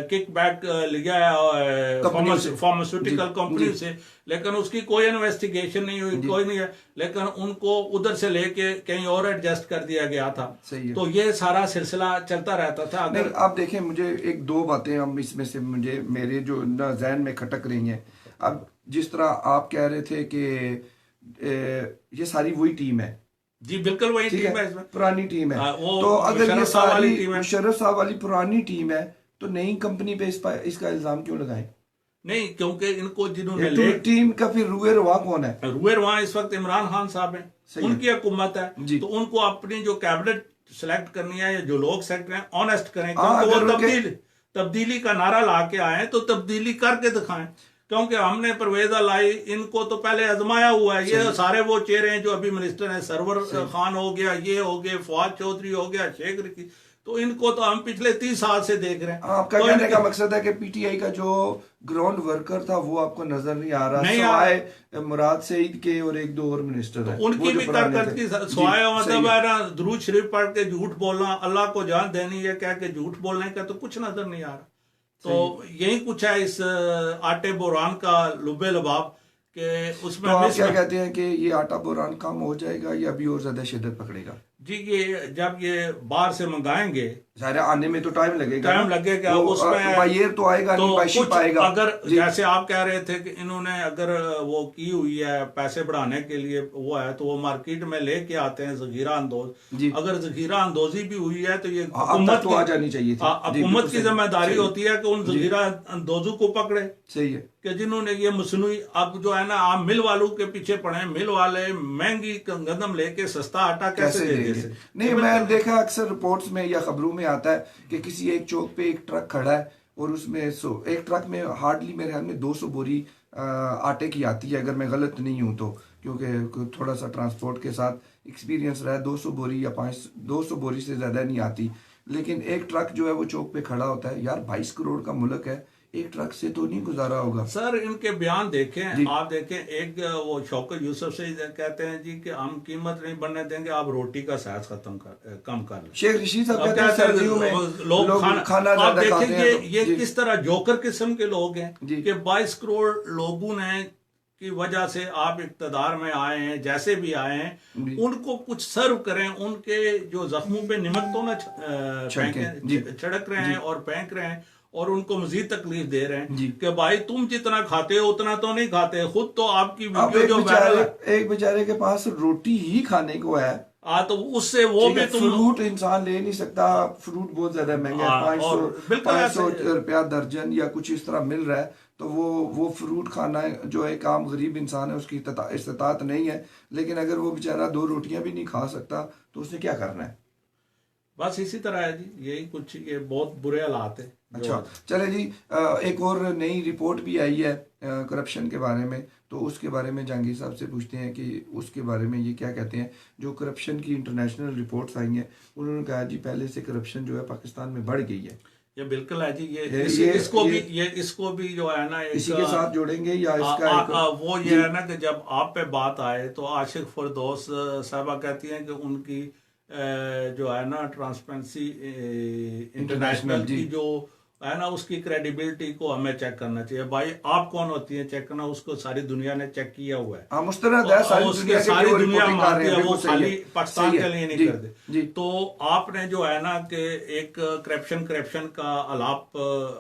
किक बैक लिया है कंपनियों से। फार्मास्यूटिकल जी। कंपनी जी। से, लेकिन उसकी कोई इन्वेस्टिगेशन नहीं हुई, जी। कोई नहीं है, लेकिन उनको उधर से लेके कहीं और एडजस्ट कर दिया गया था। सही है। तो ये सारा सिलसिला चलता रहता था। नहीं, अगर आप देखें, मुझे एक दो बातें हम इसमें से मुझे मेरे जो ना जहन में खटक रही हैं। अब जिस तरह आप कह रहे थे कि ये सारी वही टीम है, जी बिल्कुल वही ठीक टीम है है, इसमें। पुरानी टीम है। वो तो अगर ये मुशर्रफ साहब वाली सारी टीम है। मुशर्रफ साहब वाली पुरानी टीम है तो नई कंपनी पे इसका इल्जाम क्यों लगाएं? नहीं, क्योंकि इनको जिन्होंने ये टीम का फिर रुए रुआ कौन है? रुएर वहां इस वक्त इमरान खान साहब हैं, सही है। उनकी हुकूमत है, जी। तो उनको अपनी जो कैबिनेट सेलेक्ट करनी है या जो लोग सेलेक्ट करें, ऑनेस्ट करें, हाँ, क्योंकि अगर वो उनके- तब्दीली का नारा ला के आए तो तब्दीली करके दिखाएं। क्योंकि हमने परवेज लाई, इनको तो पहले आजमाया हुआ है। ये सारे वो चेहरे हैं जो अभी मिनिस्टर हैं, सरवर खान हो गया, ये हो गए, फवाद चौधरी हो गया, शेख रकी, तो इनको तो हम पिछले 30 साल से देख रहे हैं। आपका तो कहने का मकसद है कि पीटीआई का जो ग्राउंड वर्कर था वो आपको नजर नहीं आ रहा, नहीं सवाए मुराद सईद के और एक दो और मिनिस्टर हैं, उनकी वो जो भी पुराने करकर्दगी थे। सवाए, जी, मतलब सही है ना, दुरूद शरीफ पढ़ के झूठ बोलना, अल्लाह को जान देनी है कह के झूठ बोलने का तो कुछ नजर नहीं आ रहा। तो यही कुछ है इस आटे बोरान का लुबे लबाब के उसमें। तो आप क्या कहते हैं कि ये आटा बोरान कम हो जाएगा या अभी और ज्यादा शिद्दत पकड़ेगा? जी, ये जब ये बाहर से मंगाएंगे, सारे आने में तो टाइम लगेगा, टाइम लगेगा, उसमें बायर तो आएगा तो नहीं, बायशी कुछ पाएगा। अगर जैसे आप कह रहे थे कि इन्होंने अगर वो की हुई है पैसे बढ़ाने के लिए वो है, तो वो मार्केट में लेके आते हैं जखीरा अंदोज। अगर जखीरा अंदोजी भी हुई है तो ये हुकूमत तो आ जानी चाहिए थी। हुकूमत की जिम्मेदारी होती है कि उन जखीरा अंदोजों को पकड़े, सही है, कि जिन्होंने ये मसनूई, अब जो है ना, आप मिल वालों के पीछे पड़े, मिल वाले महंगी गंदम लेके सस्ता आटा कैसे देंगे? नहीं, मैं देखा अक्सर रिपोर्ट्स में या खबरों में आता है कि किसी एक चौक पे एक ट्रक खड़ा है और उसमें एक ट्रक में हार्डली मेरे ख्याल में 200 बोरी आटे की आती है, अगर मैं गलत नहीं हूं तो, क्योंकि थोड़ा सा ट्रांसपोर्ट के साथ एक्सपीरियंस रहा है। 200 बोरी या 200 बोरी से ज्यादा नहीं आती, लेकिन एक ट्रक जो है वो चौक पे खड़ा होता है। यार 22 करोड़ का मुल्क है, एक ट्रक से तो नहीं गुजारा होगा। सर इनके बयान देखें, आप देखें, एक वो शौकत यूसुफ से कहते हैं जी कि हम कीमत नहीं बढ़ने देंगे, आप रोटी का साइज कम कर लें। शेख रशीद साहब कहते हैं सर्दियों में लोग खाना आप देखेंगे ये किस तरह जोकर किस्म के लोग हैं कि 22 करोड़ लोगों ने की वजह से आप इक्तदार में आए हैं, जैसे भी आए हैं, उनको कुछ सर्व करें, उनके जो जख्मों पे निमक तो ना छिड़क रहे हैं और फेंक रहे हैं, और उनको मजीद तकलीफ दे रहे हैं कि भाई तुम जितना खाते हो उतना तो नहीं खाते, खुद तो आपकी वीडियो जो एक बेचारे के पास रोटी ही खाने को है, तो उससे वो भी तुम फ्रूट इंसान ले नहीं सकता, फ्रूट बहुत ज्यादा महंगा है, 500 रुपया दर्जन या कुछ इस तरह मिल रहा है, तो वो फ्रूट खाना जो एक आम गरीब इंसान है उसकी इस्तात नहीं है। लेकिन अगर वो बेचारा 2 रोटियां भी नहीं खा सकता तो उसने क्या करना है? बस इसी तरह है जी, यही कुछ, ये बहुत बुरे हालात है। अच्छा, चले जी, एक और नई रिपोर्ट भी आई है करप्शन के बारे में, तो उसके बारे में जहांगीर साहब से पूछते हैं कि उसके बारे में ये क्या कहते हैं। जो करप्शन की इंटरनेशनल रिपोर्ट्स आई हैं, उन्होंने कहा जी पहले से करप्शन जो है पाकिस्तान में बढ़ गई है। ये बिल्कुल है जी, इसको भी जो है ना इसी के साथ जोड़ेंगे या इसका वो ये है ना कि जब आप पे बात आए तो आशिक फरदौस साहबा कहती हैं कि उनकी जो है ना ट्रांसपेरेंसी इंटरनेशनल जी। की जो है ना उसकी क्रेडिबिलिटी को हमें चेक करना चाहिए। भाई आप कौन होती है चेक करना, उसको सारी दुनिया ने चेक किया हुआ है। हाँ, मुस्तरद है सारी उसके दुनिया के सारी लिए वो दुनिया रिपोर्टिंग कर मानती रहे हैं, है, वो बिल्कुल सही खाली है, पाकिस्तान सही के है लिए नहीं जी करते। जी। तो आपने जो है ना कि एक करप्शन का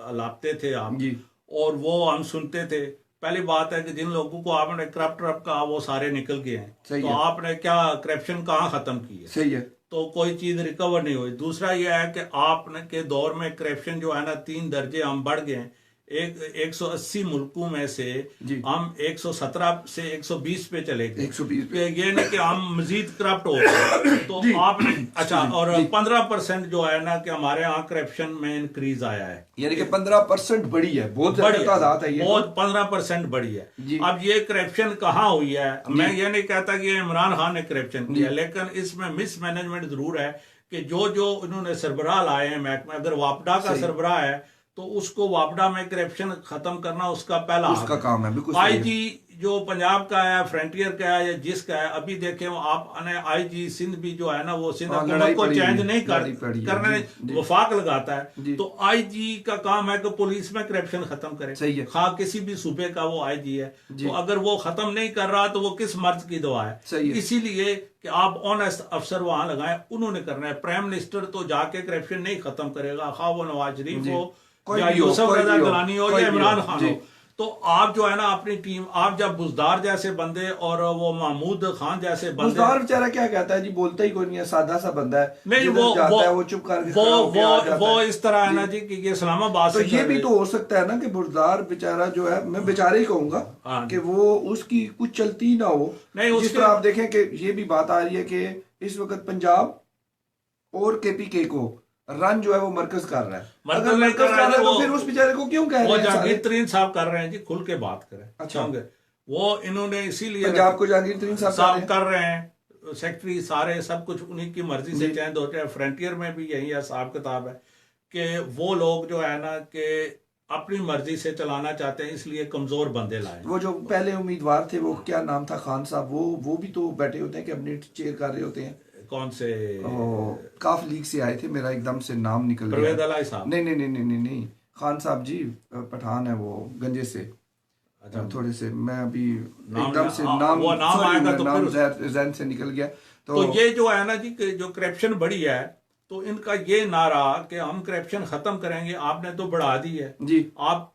अलापते थे आप, जी और वो हम सुनते थे। पहली बात है कि जिन लोगों को आपने करप्ट कहा वो सारे निकल गए हैं, सही तो है, आपने क्या करप्शन कहाँ खत्म की है? सही है तो कोई चीज रिकवर नहीं हुई। दूसरा यह है कि आपने के दौर में करप्शन जो है ना 3 दर्जे हम बढ़ गए हैं। एक 180 मुल्कों में से जी। हम 117 से 120 पे चले गए 120 कि ये नहीं कि हम मजीद करप्ट हो गए। तो जी आपने अच्छा, और जी। 15% जो है ना कि हमारे यहाँ करप्शन में इंक्रीज आया है, यानी कि 15% बढ़ी है, बहुत ज्यादा बड़ी तादाद है ये बहुत 15% बढ़ी है। जी। अब ये करप्शन कहाँ हुई है? जी। मैं ये नहीं कहता कि ये इमरान खान ने करप्शन जी। किया, लेकिन इसमें मिसमैनेजमेंट जरूर है कि जो जो इन्होंने सरबराह लाए हैं महकमे, अगर वापडा का सही। सरबराह है तो उसको वापडा में करप्शन खत्म करना उसका पहला उसका हक काम है, बिल्कुल सही है। आईजी जो पंजाब का है, फ्रंटियर का है या जिसका है, अभी देखें आपने आईजी सिंध भी जो है ना वो सिंध हाँ, हुकूमत लड़ाई को पड़ी चेंज है, नहीं लड़ाई पड़ी है, करने जी, जी। वफाक लगाता जी। है। तो आईजी का काम है कि पुलिस में करप्शन खत्म करे। सही है। खा किसी भी सूबे का वो आईजी है, जी। तो अगर वो खत्म नहीं कर रहा तो वो किस मर्ज की दवा है? सही है। इसीलिए कि आप ऑनेस्ट अफसर वहां लगाएं, उन्होंने करना है। प्राइम मिनिस्टर तो जाके करप्शन नहीं खत्म करेगा, खा वो नवाज शरीफ जी। हो कोई या भी हो, यूसुफ कोई रजा भी हो, गिलानी हो कोई या भी इमरान हो, खान जी। हो। तो आप जो है ना अपनी टीम, आप जब बुजदार जैसे बंदे और वो महमूद खान जैसे बंदे, बुजदार बेचारा क्या कहता है जी, बोलता ही कोई नहीं है, सादा सा बंदा है, नहीं जिधर जाता है वो चुप करके खड़ा होके आ जाता वो है। इस तरह है ना जी। जी कि ये इस्लामाबाद तो से ये भी तो हो सकता है ना कि बुजदार बेचारा जो है, मैं बेचारे ही कहूंगा हाँ। कि वो उसकी कुछ चलती ही ना हो। नहीं, जिस उसके तरह आप देखें कि ये भी बात आ रही है कि इस वक्त पंजाब और केपीके को रन जो है वो मरकज कर रहा है। मरकज अगर नहीं मरकज कर कर रहा है रहा है तो वो- फिर उस बेचारे को क्यों कह वो रहे हैं जहांगीर सारे? तरीन साहब कर रहे हैं जी, खुल के बात करें। अच्छा। क्योंकि वो इन्होंने इसीलिए पंजाब को जहांगीर तरीन साहब साहब कर रहे हैं, सेक्रेटरी सारे सब कुछ उन्हीं की मर्जी से जी। चेंज होते हैं। फ्रंटियर में भी यही हिसाब किताब है कि वो लोग जो है ना कि अपनी मर्जी से चलाना चाहते हैं, इसलिए कमजोर बंदे लाए। वो जो पहले उम्मीदवार थे, वो क्या नाम था, खान साहब, वो भी तो बैठे होते हैं, कैबिनेट चेयर कर रहे होते हैं। कौन से? काफ लीग से आए थे, मेरा एकदम से नाम निकल गया। परवेज अलाई साहब? नहीं नहीं नहीं नहीं नहीं नहीं, खान साहब जी, पठान है वो, गंजे से। अच्छा। थोड़े से मैं अभी नाम एकदम से वो नाम नाम आएगा तो नाम फिर जहन से निकल गया। तो ये जो है ना जी कि जो करप्शन बढ़ी है, तो इनका ये नारा कि हम करप्शन खत्म करेंगे, आपने तो बढ़ा दी है जी। आप।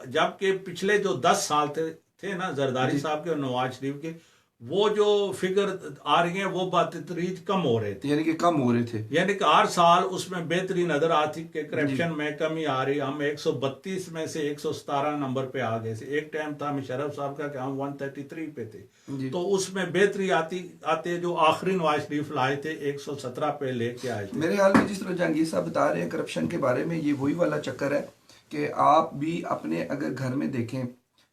जबकि पिछले जो 10 साल थे ना जरदारी साहब के और नवाज शरीफ के, वो जो फिगर आ रही है वो बतदरीज कम हो रहे थे, यानी कि कम हो रहे थे, यानी कि हर साल उसमें बेहतरी नजर आती कि करप्शन में कमी आ रही। हम 132 में से 117 नंबर पे आ गए थे। एक टाइम था मुशर्रफ साहब का कि हम 133 पे थे, तो उसमें बेहतरी आते जो आखिरी नवाज शरीफ लाए थे 117 पे लेके आए थे। मेरे ख्याल में जिस तरह जहांगीर साहब बता रहे हैं करप्शन के बारे में, ये वही वाला चक्कर है कि आप भी अपने अगर घर में देखें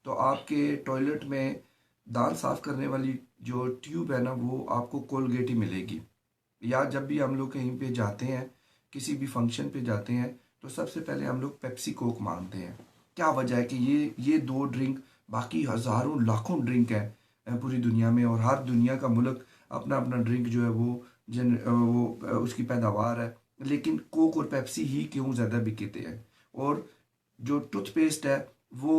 तो आपके टॉयलेट में दांत साफ करने वाली जो ट्यूब है ना, वो आपको कोलगेट ही मिलेगी। या जब भी हम लोग कहीं पे जाते हैं, किसी भी फंक्शन पे जाते हैं, तो सबसे पहले हम लोग पेप्सी कोक मांगते हैं। क्या वजह है कि ये दो ड्रिंक, बाकी हज़ारों लाखों ड्रिंक है पूरी दुनिया में, और हर दुनिया का मुल्क अपना अपना ड्रिंक जो है वो उसकी पैदावार है, लेकिन कोक और पेप्सी ही क्यों ज़्यादा बिकते हैं। और जो टूथपेस्ट है वो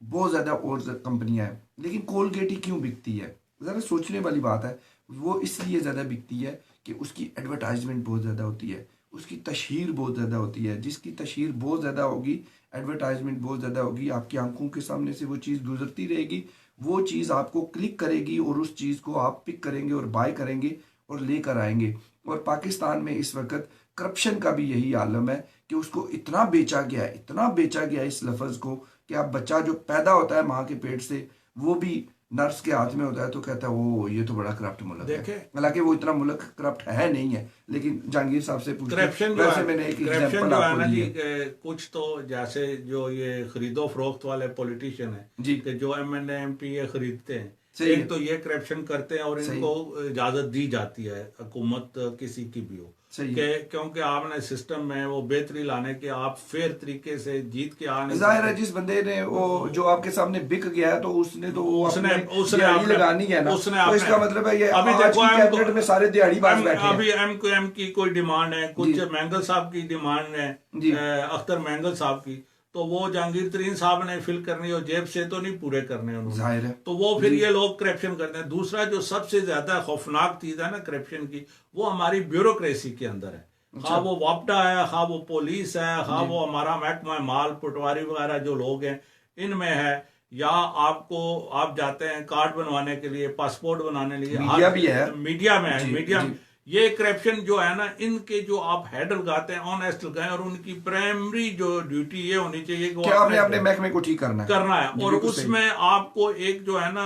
बहुत ज़्यादा और कंपनियां हैं, लेकिन कोलगेट ही क्यों बिकती है? ज़रा सोचने वाली बात है। वो इसलिए ज़्यादा बिकती है कि उसकी एडवर्टाइजमेंट बहुत ज़्यादा होती है, उसकी तशहीर बहुत ज़्यादा होती है। जिसकी तशहीर बहुत ज़्यादा होगी, एडवर्टाइजमेंट बहुत ज़्यादा होगी, आपकी आंखों के सामने से वो चीज़ गुजरती रहेगी, वो चीज़ आपको क्लिक करेगी और उस चीज़ को आप पिक करेंगे और बाय करेंगे और लेकर आएंगे। और पाकिस्तान में इस वक्त करप्शन का भी यही आलम है कि उसको इतना बेचा गया है, इतना बेचा गया इस लफ्ज़ को, कि अब बच्चा जो पैदा होता है माँ के पेट से, वो भी नर्स के हाथ में होता है, तो कहता है वो ये तो बड़ा करप्ट मुल्क है। हालांकि वो इतना मुल्क करप्ट है नहीं है, लेकिन जहांगीर साहब से पूछते करप्शन वैसे मैंने एक एग्जांपल आपको दी है। कुछ तो जैसे जो ये खरीदो फरोख्त वाले पॉलिटिशियन है जी, कि जो MNA MP खरीदते हैं, सही है। एक तो ये करप्शन करते हैं और सही। इनको इजाजत दी जाती है, हुकूमत किसी की भी हो, सही है। क्योंकि आपने सिस्टम में वो बेहतरी लाने के आप फेयर तरीके से जीत के आ नहीं जाहिर है सकते। जिस बंदे ने वो जो आपके सामने बिक गया है तो उसने तो वो उसने अपने उसने दिहाड़ी अपने लगानी है ना, उसने तो अपने इसका मतलब है ये अभी आज देखो की कैबिनेट में सारे दिहाड़ीबाज बैठे हैं। अभी एम की कोई डिमांड है, जी कुछ मैंगल साहब की डिमांड है, जी अख्तर मैंगल साहब की, तो वो जहांगीर तरीन साहब ने फिल करनी और जेब से तो नहीं पूरे करने उन्होंने, जाहिर है। तो वो फिर जी ये लोग करप्शन करते हैं। दूसरा जो सबसे ज्यादा खौफनाक चीज है ना करप्शन की, वो हमारी ब्यूरोक्रेसी के अंदर है। हाँ अच्छा वो वापडा है, हाँ वो पुलिस है, हाँ जी वो हमारा महकमा माल पटवारी वगैरह जो लोग हैं इनमें है, या आपको आप जाते हैं कार्ड बनवाने के लिए, पासपोर्ट बनाने के लिए, मीडिया भी है। मीडिया में है, जी मीडिया जी। ये करप्शन जो है ना, इनके जो आप हेड लगाते हैं ऑनेस्ट लगाएं, और उनकी प्राइमरी जो ड्यूटी ये होनी चाहिए कि वो क्या आपने अपने महकमे को ठीक करना करना है, जी और बिल्कुल सही। उसमें आपको एक जो है ना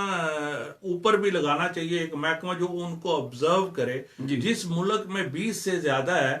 ऊपर भी लगाना चाहिए एक महकमा जो उनको ऑब्जर्व करे। जी जिस मुल्क में 20 से ज्यादा है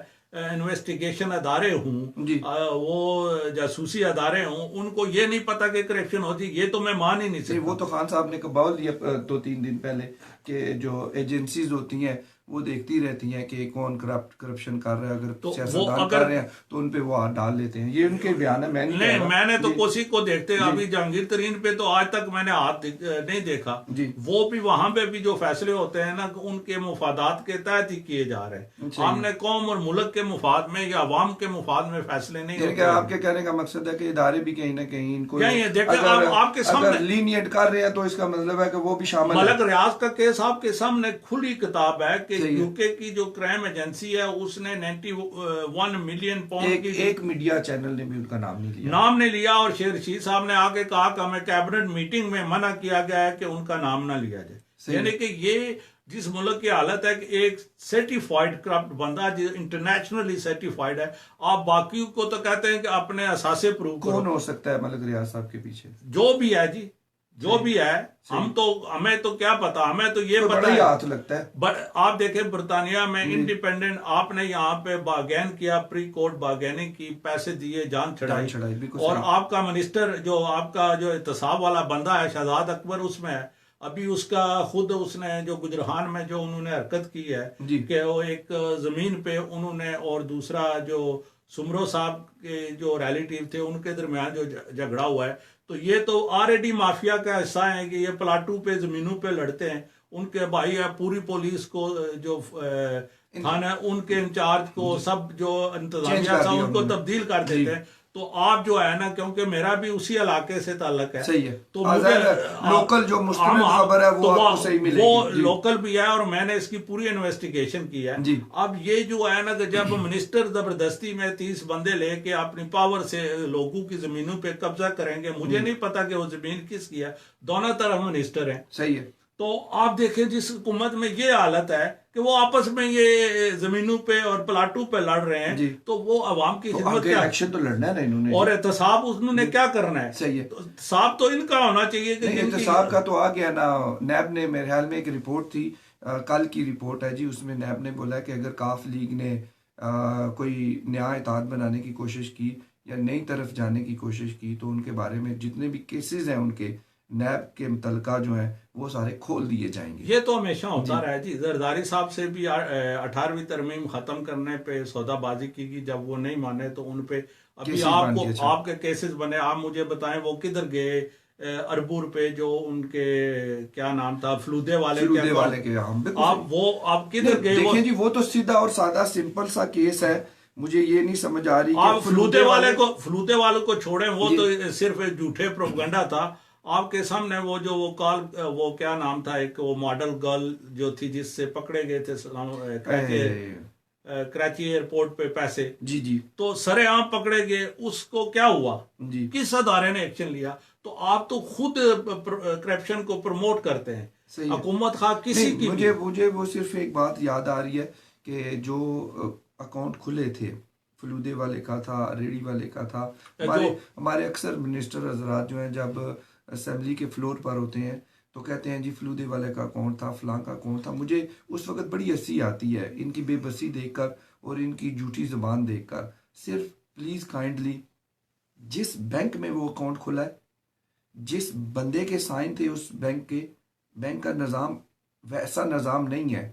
इन्वेस्टिगेशन अदारे हूँ, जी वो जासूसी अदारे हूँ, उनको ये नहीं पता कि करप्शन होती, ये तो मैं मान ही नहीं नहीं, वो सकता। तो खान साहब ने बोल दिया 2-3 दिन पहले कि जो एजेंसीज होती हैं वो देखती रहती हैं कि कौन करप्शन कर रहा है, अगर तो वो सियासतदान कर अगर रहे हैं तो उन पे वो हाथ डाल लेते हैं। ये उनके बयान है, मैं नहीं कह नहीं, रहा। मैंने तो जी कोसी को देखते जी अभी जहांगीर तरीन पे तो आज तक मैंने हाथ नहीं देखा। जी। वो भी वहां पे भी जो फैसले होते हैं ना उनके मुफादात के तहत ही किए जा रहे हैं। सही है। हमने कौम और मुल्क के मुफाद में या अवाम के मुफाद में फैसले नहीं यानी होते कि हैं। आपके कहने का मकसद है कि इदारे भी कहीं ना कहीं इनको यही है, देखिए अगर आपके सामने अगर लीनियंट कर रहे हैं तो इसका मतलब है कि वो भी शामिल मलक है। रियाज का केस आपके सामने खुली किताब है कि सही है। यूके की जो क्राइम एजेंसी है उसने 91 मिलियन पाउंड की एक मीडिया चैनल ने भी उनका नाम नहीं लिया। नाम नहीं लिया, और शेर रशीद साहब ने आके कहा कि हमें कैबिनेट मीटिंग में मना किया गया है कि उनका नाम ना लिया जाए। सही यानी है। कि ये जिस मुल्क की हालत है कि एक सर्टिफाइड करप्ट बंदा जो इंटरनेशनली सर्टिफाइड है, आप बाकी को तो कहते हैं कि अपने असासे प्रूव करो। कौन हो सकता है मलक रियाज साहब के पीछे? जो भी है जी, जो सही भी है, सही। हमें तो क्या पता, हमें तो ये तो पता बड़ा ही है। हाथ लगता है। बट आप देखें बर्तानिया में इंडिपेंडेंट आपने यहाँ पे बागैन किया, प्री कोर्ट बागैनिंग की, पैसे दिए, जान जान चढ़ाई, चढ़ाई बिल्कुल और सही। आपका मिनिस्टर जो आपका जो एहतसाब वाला बंदा है शहजाद अकबर उसमें है। अभी उसका खुद उसने जो गुजरान में जो उन्होंने हरकत की है जी कि वो एक जमीन पे उन्होंने, और दूसरा जो सुमरो साहब के जो रिलेटिव थे उनके दरमियान जो झगड़ा हुआ है, तो ये तो ऑलरेडी माफिया का हिस्सा है कि ये प्लाटू पे जमीनों पे लड़ते हैं। उनके भाई है, पूरी पुलिस को जो थाना उनके इंचार्ज को सब जो चेंज इंतजामिया कर था दिया उनको उन्होंने। तब्दील कर जी देते हैं। तो आप जो है ना, क्योंकि मेरा भी उसी इलाके से ताल्लुक है, सही है। तो मुझे लोकल जो मुस्तनद खबर है वो आपको सही मिलेगी। वो जी लोकल भी है, और मैंने इसकी पूरी इन्वेस्टिगेशन की है। जी अब ये जो है ना कि जब मिनिस्टर जबरदस्ती में 30 बंदे लेके अपनी पावर से लोगों की जमीनों पे कब्जा करेंगे, मुझे नहीं पता कि वो जमीन किसकी है, दोनों तरफ मिनिस्टर हैं। सही है। तो आप देखें जिस हुकूमत में ये हालत है कि वो आपस में ये जमीनों पे और प्लाटों पे लड़ रहे हैं, जी तो वो अवाम की तो खिदमत आगे क्या, इलेक्शन तो लड़ना है ना इन्होंने। और एहतसाब उन्होंने क्या करना है। सही है। तो साहब तो इनका होना चाहिए कि नहीं जिनकी एहतसाब का तो आ गया ना। नैब ने मेरे ख्याल में एक रिपोर्ट थी, कल की रिपोर्ट है जी, उसमें नैब ने बोला कि अगर काफ लीग ने कोई नया इताद बनाने की कोशिश की या नई तरफ जाने की कोशिश की तो उनके बारे में जितने भी केसेस हैं उनके नैब के मुतलका जो हैं वो सारे खोल दिए जाएंगे। ये तो हमेशा होता रहा है जी। जरदारी साहब से भी 18वीं तरमीम खत्म करने पे सौदाबाजी की गई, जब वो नहीं माने तो उन पे अभी केसेस बन आपको गए। अच्छा आपके केसेस बने। आप मुझे बताएं वो किधर गए, अरबूर पे जो उनके क्या नाम था, फलूदे वाले फिरूदे वाले के हम बिल्कुल आप सही। वो आप किधर गए? देखें जी वो तो सीधा और सादा सिंपल सा केस है। मुझे ये नहीं समझ आ रही आप कि फलूदे वाले को छोड़ें, वो जी तो सिर्फ एक झूठे प्रोपगंडा था। आपके सामने वो जो वो क्या नाम था, एक वो मॉडल गर्ल जो थी जिससे पकड़े गए थे कराची एयरपोर्ट पे पैसे, जी जी तो सरेआम पकड़े गए, उसको क्या हुआ, जी किस अदारे ने एक्शन लिया? तो आप तो खुद करप्शन को प्रमोट करते हैं, सही है। हुकूमत खा किसी नहीं, की मुझे वो सिर्फ एक बात याद आ रही है कि जो अकाउंट खुले थे, फलूदे वाले का था, रेडी वाले का था। हमारे अक्सर मिनिस्टर हजरात जो हैं जब असेंबली के फ्लोर पर होते हैं तो कहते हैं जी फलूदे वाले का अकाउंट था, फलां का अकाउंट था। मुझे उस वक्त बड़ी हंसी आती है इनकी बेबसी देखकर और इनकी झूठी जबान देखकर। सिर्फ प्लीज काइंडली जिस बैंक में वो अकाउंट खुला है, जिस बंदे के साइन थे उस बैंक के, बैंक का निज़ाम वैसा निज़ाम नहीं है।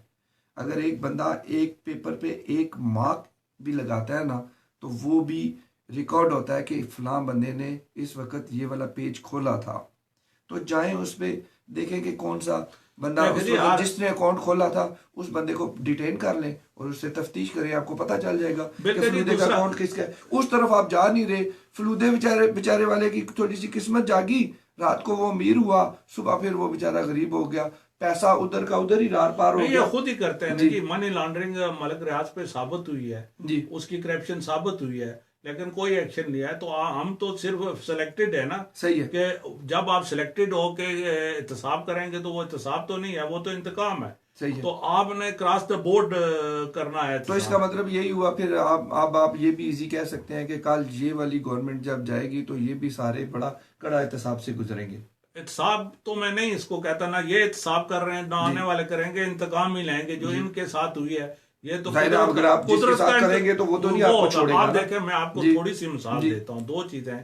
अगर एक बंदा एक पेपर पे एक मार्क भी लगाता है ना, तो वो भी रिकॉर्ड होता है कि फलां बंदे ने इस वक्त ये वाला पेज खोला था। तो जाएं उस पे देखें कि कौन सा बंदा देखिए उस जी, वक्त जिसने अकाउंट खोला था उस बंदे को डिटेन कर लें और उससे तफ्तीश करें, आपको पता चल जाएगा कि बिल्कुल जी। फलूदे का दूसरा, अकाउंट किसका है। उस तरफ आप जा नहीं रहे। फलूदे बेचारे बेचारे वाले की थोड़ी सी किस्मत जागी, रात को वो अमीर हुआ, सुबह फिर वो बेचारा गरीब हो गया, पैसा उधर का उधर ही रार पार हो नहीं, गया। ये खुद ही करते हैं ना जी जी। मनी लॉन्ड्रिंग मलक रियाज पे साबित हुई है, जी उसकी करप्शन साबित हुई है, लेकिन कोई एक्शन नहीं है। तो हम तो सिर्फ सिलेक्टेड है ना, सही है। कि जब आप सिलेक्टेड हो के एहतसाब करेंगे तो वो एहतसाब तो नहीं है, वो तो इंतकाम है। सही है। तो आपने क्रॉस द बोर्ड करना है तो इसका एहतसाब। मतलब यही हुआ फिर आप ये भी इजी कह सकते हैं कि कल ये वाली गवर्नमेंट जब जाएगी तो ये भी सारे बड़ा कड़ा एहतसाब से गुजरेंगे। एहतसाब तो मैं नहीं इसको कहता ना, ये एहतसाब कर रहे हैं ना, जी आने वाले करेंगे, इंतकाम ही लेंगे जो जी इनके साथ हुई है। ये तो जाहिर है, अगर आप जिसके साथ करेंगे तो वो तो नहीं आपको होगा। छोड़ेगा आप ना। देखें, मैं आपको जी थोड़ी सी मिसाल जी देता हूँ। दो चीजें,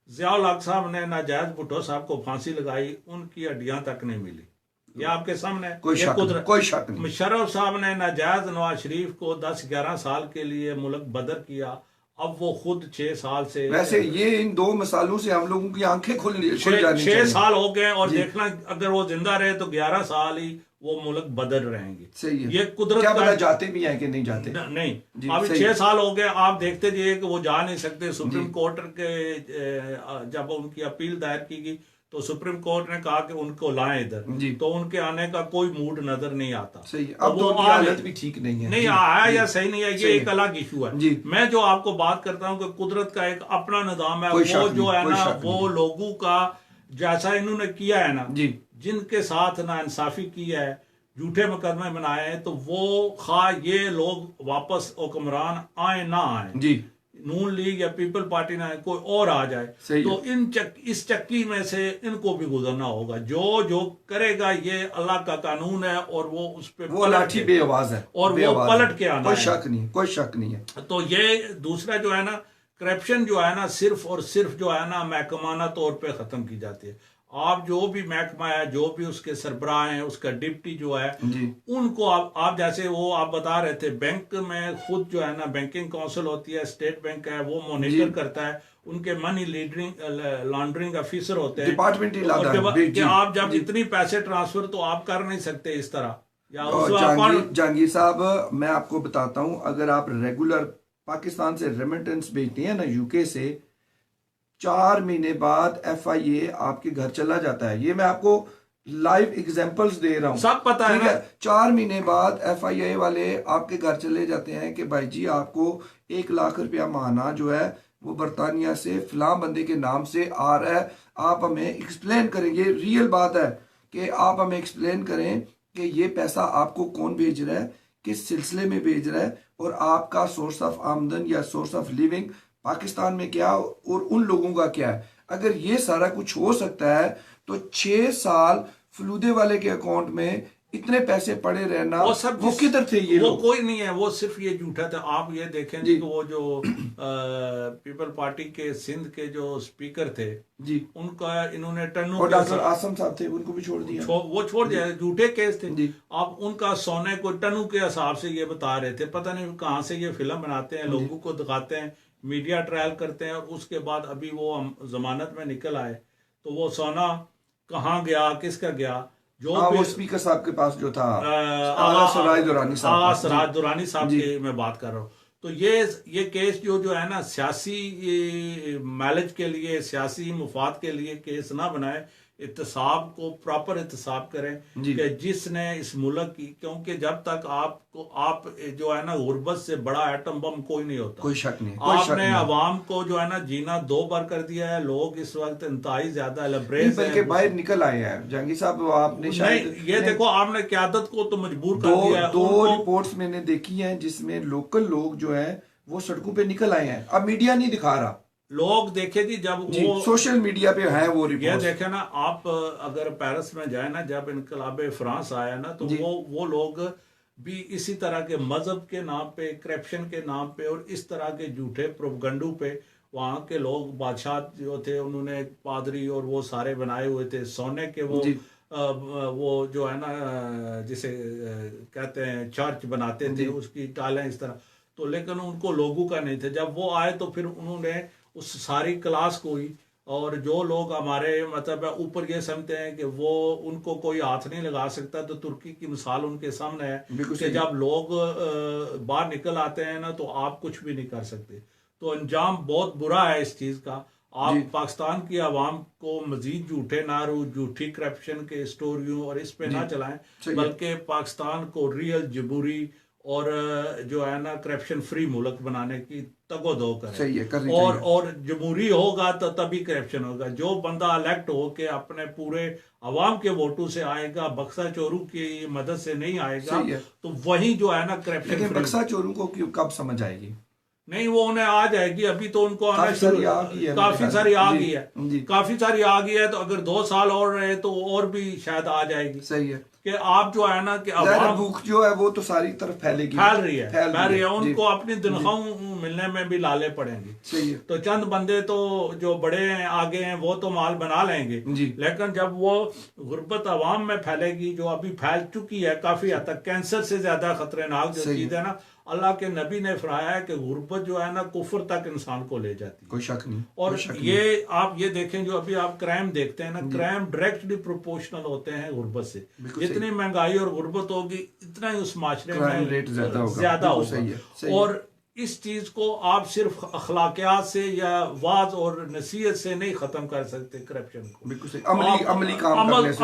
जियाउल हक साहब ने नाजायज भुट्टो साहब को फांसी लगाई, उनकी हड्डियां तक नहीं मिली, ये आपके सामने है। कोई ये शक नहीं, कुदरत। कोई शक नहीं। मुशर्रफ साहब ने नाजायज नवाज शरीफ को 10-11 साल के लिए मुल्क बदर किया, अब वो खुद 6 साल से, वैसे ये इन दो मिसालों से हम लोगों की आंखें खुल जानी 6 चाहिए। साल हो गए, और जी देखना अगर वो जिंदा रहे तो 11 साल ही वो मुल्क बदल रहेंगे। सही है। ये कुदरत क्या का पता जाते भी हैं कि नहीं जाते। नहीं, जी अभी सही 6 है। साल हो गए, आप देखते जाइए कि वो जा नहीं सकते। सुप्रीम जी कोर्ट के जब उनकी अपील दायर की गई तो सुप्रीम कोर्ट ने कहा कि उनको लाएं इधर, जी तो उनके आने का कोई मूड नजर नहीं आता। सही है। तो अब तो वो उनकी आ हालत गए। भी ठीक नहीं है। नहीं जी आया जी या सही नहीं है, ये सही एक है। अलग इशू है। जी मैं जो आपको बात करता हूँ कि कुदरत का एक अपना निजाम है, कोई वो शक जो नहीं, है कोई ना, शक वो नहीं। लोगों का जैसा इन्होंने किया है ना, जी जिनके साथ ना इंसाफी की है, झूठे मुकदमे बनाए हैं, तो वो खा ये लोग वापस हुक्मरान आए ना आए, जी नून लीग या पीपल पार्टी ना आए, कोई और आ जाए, सही तो है। इस चक्की में से इनको भी गुजरना होगा। जो जो करेगा, ये अल्लाह का कानून है, और वो उस पर वो लाठी बेआवाज है, और वो बेआवाज पलट है। के आना कोई है। शक नहीं, कोई शक नहीं है। तो ये दूसरा जो है ना, करप्शन जो है ना, सिर्फ और सिर्फ जो है ना महकमाना तौर पे खत्म की जाती है। आप जो भी महकमा है, जो भी उसके सरबराह हैं, उसका डिप्टी जो है, जी उनको आप जैसे वो आप बता रहे थे, बैंक में खुद जो है ना बैंकिंग काउंसिल होती है, स्टेट बैंक है, वो जी मॉनिटर करता है, उनके मनी लॉन्ड्रिंग ऑफिसर होते हैं। डिपार्टमेंट ही लादा है। कि जी आप जब जी इतनी पैसे ट्रांसफर तो आप कर नहीं सकते इस तरह, या उस और जहांगीर अकाउंट। जहांगीर साहब, मैं आपको बताता हूं, अगर आप रेगुलर पाकिस्तान से रेमिटेंस भेजते हैं ना यूके से, 4 महीने बाद FIA आपके घर चला जाता है। ये मैं आपको लाइव एग्जांपल्स दे रहा हूँ। सब पता है ठीक ना। है, 4 महीने बाद FIA वाले आपके घर चले जाते हैं कि भाई जी आपको 1 लाख रुपया माहाना जो है वो बरतानिया से फलां बंदे के नाम से आ रहा है, आप हमें एक्सप्लेन करेंगे। रियल बात है कि आप हमें एक्सप्लेन करें कि ये पैसा आपको कौन भेज रहा है, किस सिलसिले में भेज रहा है, और आपका सोर्स ऑफ आमदन या सोर्स ऑफ लिविंग पाकिस्तान में क्या और उन लोगों का क्या है। अगर ये सारा कुछ हो सकता है तो 6 साल फलूदे वाले के अकाउंट में इतने पैसे पड़े रहना, वो सब वो किधर थे ये वो लोग। कोई नहीं है, वो सिर्फ ये झूठा था। आप ये देखें जी कि वो जो पीपल पार्टी के सिंध के जो स्पीकर थे, जी उनका इन्होंने टन्नू और के डॉक्टर आसम साहब थे, उनको भी छोड़ दिया। वो छोड़ दिया, झूठे केस थे। जी आप उनका सोने को टनू के हिसाब से ये बता रहे थे, पता नहीं कहाँ से ये फिल्म बनाते हैं, लोगों को दिखाते हैं, मीडिया ट्रायल करते हैं, और उसके बाद अभी वो जमानत में निकल आए, तो वो सोना कहाँ गया, किसका गया, जो हाँ, भी वो स्पीकर साहब के पास जो था, आगा सराज दुरानी साहब का। सराज दुरानी साहब जी की मैं बात कर रहा हूँ। तो ये केस जो है ना, सियासी माइलेज के लिए, सियासी मुफाद के लिए केस ना बनाए, एहतसाब को प्रॉपर एहतसाब करें जी कि जिसने इस मुल्क की, क्योंकि जब तक आप जो है ना, गुर्बत से बड़ा एटम बम कोई नहीं होता। कोई शक नहीं, कोई शक आपने नहीं। अवाम को जो है ना जीना 2 बार कर दिया है। लोग इस वक्त इंतहाई ज्यादा नहीं, लबरेज बल्कि बाहर निकल आए हैं जहांगीर साहब। आपने शायद नहीं, ये देखो, आपने क्यादत को तो मजबूर कर दिया है। दो उनको रिपोर्ट्स मैंने देखी हैं जिसमें लोकल लोग जो है वो सड़कों पे निकल आए हैं। अब मीडिया नहीं दिखा रहा। लोग देखे जी, जब जी वो सोशल मीडिया पे है वो ये रिपोर्ट। देखे ना, आप अगर पेरिस में जाए ना, जब इनकलाब फ्रांस आया ना, तो जी वो लोग भी इसी तरह के मजहब के नाम पे, करप्शन के नाम पे, और इस तरह के झूठे प्रोपगंडों पे, वहाँ के लोग बादशाह जो थे, उन्होंने पादरी और वो सारे बनाए हुए थे, सोने के वो जी वो जो है ना जिसे कहते हैं चर्च बनाते थे, उसकी टालें इस तरह, तो लेकिन उनको लोगों का नहीं था। जब वो आए तो फिर उन्होंने उस सारी क्लास को ही, और जो लोग हमारे मतलब ऊपर ये समझते हैं कि वो उनको कोई हाथ नहीं लगा सकता, तो तुर्की की मिसाल उनके सामने है कि जब लोग बाहर निकल आते हैं ना तो आप कुछ भी नहीं कर सकते। तो अंजाम बहुत बुरा है इस चीज़ का। आप पाकिस्तान की आवाम को मजीद झूठे नारू, झूठी करप्शन के स्टोरियों और इस पे ना चलाएं, बल्कि पाकिस्तान को रियल जबूरी और जो है ना करप्शन फ्री मुल्क बनाने की तगोदो करें। और जमहूरी होगा तो तभी करप्शन होगा। जो बंदा इलेक्ट हो के अपने पूरे अवाम के वोटों से आएगा, बक्सा चोरू की मदद से नहीं आएगा, तो वही जो है ना करप्शन फ्री। बक्सा चोरू को कब समझ आएगी? नहीं, वो उन्हें आ जाएगी, अभी तो उनको आना शुरू, काफी सारी आ गई है, काफी सारी आ गई है। तो अगर 2 साल और रहे तो और भी शायद आ जाएगी। सही है कि आप जो है ना कि अवाम भूख जो है वो तो सारी तरफ फैलेगी, फैल रही है। उनको अपनी तनख्वाह मिलने में भी लाले पड़ेंगे। सही है। तो चंद बंदे तो जो बड़े हैं आगे हैं वो तो माल बना लेंगे, लेकिन जब वो गुर्बत अवाम में फैलेगी, जो अभी फैल चुकी है काफी हद तक, कैंसर से ज्यादा खतरनाक जो चीज है ना, अल्लाह के नबी ने फरमाया है कि गुर्बत जो है ना कुफर तक इंसान को ले जाती है, कोई शक नहीं। और ये आप ये देखें, जो अभी आप क्राइम देखते हैं ना, क्राइम डायरेक्टली प्रोपोर्शनल होते हैं गुर्बत से। जितनी महंगाई और गुर्बत होगी इतना ही उस माशरे में रेट ज्यादा होगा। और इस चीज को आप सिर्फ अखलाकियात से या वाज और नसीहत से नहीं खत्म कर सकते करप्शन को।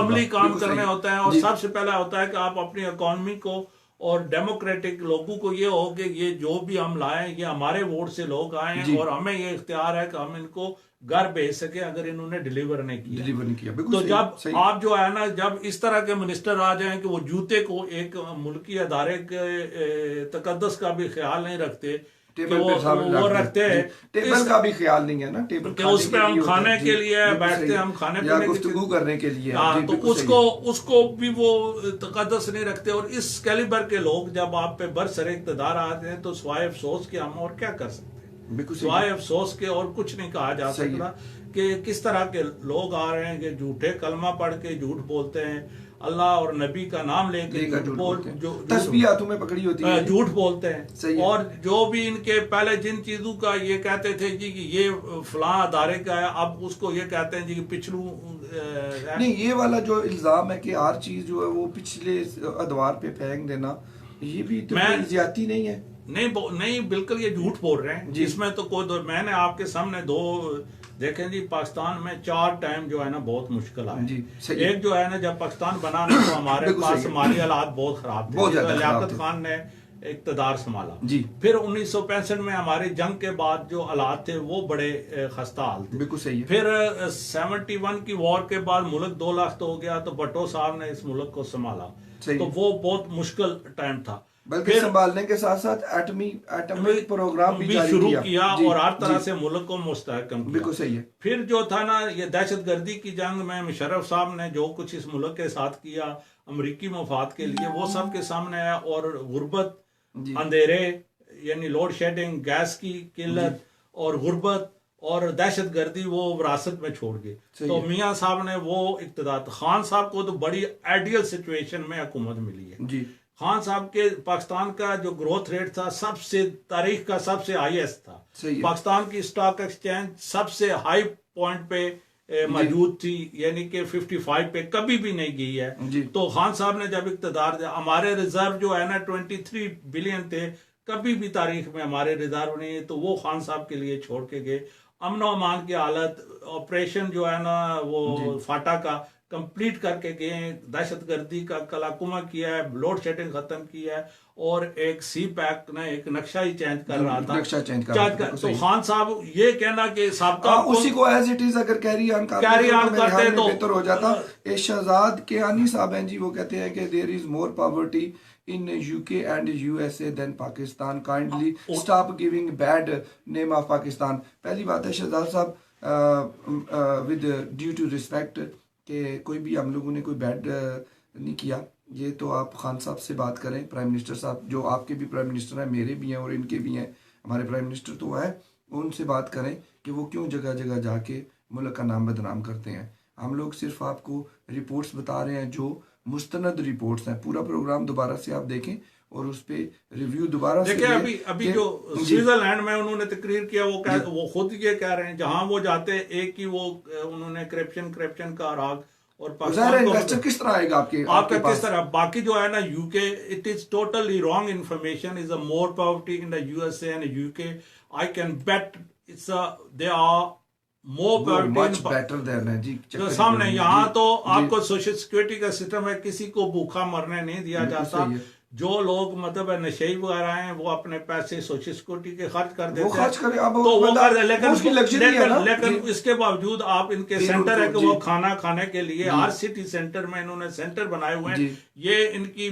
अमली काम करने होता है। और सबसे पहला होता है कि आप अपनी इकॉनमी को और डेमोक्रेटिक लोगों को ये हो कि ये जो भी हम लाए ये हमारे वोट से लोग आए हैं, और हमें ये इख्तियार है कि हम इनको घर भेज सके अगर इन्होंने डिलीवर नहीं किया। तो जब आप जो है ना, जब इस तरह के मिनिस्टर आ जाएं कि वो जूते को एक मुल्की अदारे के तकद्दस का भी ख्याल नहीं रखते, वो रखते हैं, टेबल का भी ख्याल नहीं है ना, टेबल उस पे हम खाने के लिए बैठते, हम खाने पीने गुफ्तगू करने के लिए, तो उसको भी वो तकद्दस नहीं रखते। और इस कैलिबर के लोग जब आप पे बरसरे इक़्तिदार आते हैं तो स्वाय अफसोस के हम और क्या कर सकते हैं, स्वाय अफसोस के और कुछ नहीं कहा जा सकता कि किस तरह के लोग आ रहे हैं कि झूठे कलमा पढ़ के झूठ बोलते हैं, अल्लाह और नबी का नाम लेके तस्बीह हाथों में पकड़ी होती है, झूठ बोलते हैं। और जो भी इनके पहले जिन चीजों का ये कहते थे जी कि ये फलां अदारे का है, अब उसको ये कहते हैं जी कि पिछलू नहीं। ये वाला जो इल्जाम है कि हर चीज जो है वो पिछले अदवार पे फेंक देना, ये भी तो ज्यादती नहीं है? नहीं, बिल्कुल ये झूठ बोल रहे हैं जिसमें तो कोई मैंने आपके सामने दो देखें जी, पाकिस्तान में 4 टाइम जो है ना बहुत मुश्किल आए। एक जो है ना, जब पाकिस्तान बना ना तो हमारे पास हमारी हालात बहुत खराब थे, लियाकत खान ने इक़्तिदार संभाला। फिर 1965 में हमारी जंग के बाद जो हालात थे वो बड़े खस्ता हाल थे। बिल्कुल सही है। फिर 71 की वॉर के बाद मुल्क 2 लाख तो हो गया, तो भट्टो साहब ने इस मुल्क को संभाला, तो वो बहुत मुश्किल टाइम था। बल्कि संभालने के साथ साथ एटॉमिक प्रोग्राम भी शुरू किया और हर तरह से मुल्क को मुस्तहकम किया। बिल्कुल सही है। फिर जो था ना, ये दहशतगर्दी की जंग में मुशर्रफ साहब ने जो कुछ इस मुल्क के साथ किया अमरीकी मफाद के लिए, वो सब के सामने है। और गुर्बत, अंधेरे यानी लोड शेडिंग, गैस की किल्लत और गुर्बत और दहशतगर्दी वो विरासत में छोड़ गए। तो मियाँ साहब ने वो इक़्तिदार, खान साहब को तो बड़ी आइडियल सिचुएशन में हुकूमत मिली है। खान साहब के पाकिस्तान का जो ग्रोथ रेट था सबसे तारीख का सबसे हाईएस्ट था। पाकिस्तान की स्टॉक एक्सचेंज सबसे हाई पॉइंट पे मौजूद थी, यानी कि 55 पे कभी भी नहीं गई है। तो खान साहब ने जब इक़्तिदार दिया, हमारे रिजर्व जो है ना 23 बिलियन थे, कभी भी तारीख में हमारे रिजर्व नहीं है, तो वो खान साहब के लिए छोड़ के गए। अमन अमान की हालत, ऑपरेशन जो है ना वो फाटा का कंप्लीट करके गए, दहशतगर्दी का कलाकुमा किया है, लोड शेडिंग खत्म किया है, और एक सी पैक ने एक नक्शा ही चेंज कर रहा था, नक्शा चेंज कर। तो खान साहब ये कहना कि साबका उसी को एज इट इज अगर कैरी ऑन करते तो बेहतर हो जाता। शहजाद केहानी साहब हैं जी, वो कहते हैं कि there is more poverty in UK and USA than Pakistan. Kindly stop giving bad name of Pakistan. पहली बात है शहजाद साहब, with due to respect, कि कोई भी हम लोगों ने कोई बैड नहीं किया। ये तो आप खान साहब से बात करें, प्राइम मिनिस्टर साहब, जो आपके भी प्राइम मिनिस्टर हैं, मेरे भी हैं और इनके भी हैं, हमारे प्राइम मिनिस्टर तो है, उनसे बात करें कि वो क्यों जगह जगह जाके मुल्क का नाम बदनाम करते हैं। हम लोग सिर्फ आपको रिपोर्ट्स बता रहे हैं जो मुस्तनद रिपोर्ट्स हैं। पूरा प्रोग्राम दोबारा से आप देखें और उस पे रिव्यू दोबारा से देखिए अभी अभी जो स्विट्जरलैंड में उन्होंने तकरीर किया, वो खुद ये कह रहे हैं जहां वो जाते हैं एक ही वो उन्होंने करप्शन का राग और ज़ाहिर है पाकिस्तान इन्वेस्टर को किस तरह आएगा आपके आपका पास? किस तरह बाकी जो है ना UK, it is totally wrong information, is a more poverty in the USA and UK. I can bet it's they are more much poverty better than है जी। जो सामने। यहाँ तो आपको सोशल सिक्योरिटी का सिस्टम है, किसी को भूखा मरने नहीं दिया जाता। जो लोग मतलब नशेई वगैरह हैं वो अपने पैसे सोशल सिक्योरिटी के खर्च कर देते हैं, अब तो वो कर दे, लेकिन इसके बावजूद आप इनके सेंटर है कि वो खाना खाने के लिए हर सिटी सेंटर में इन्होंने सेंटर बनाए हुए हैं। ये इनकी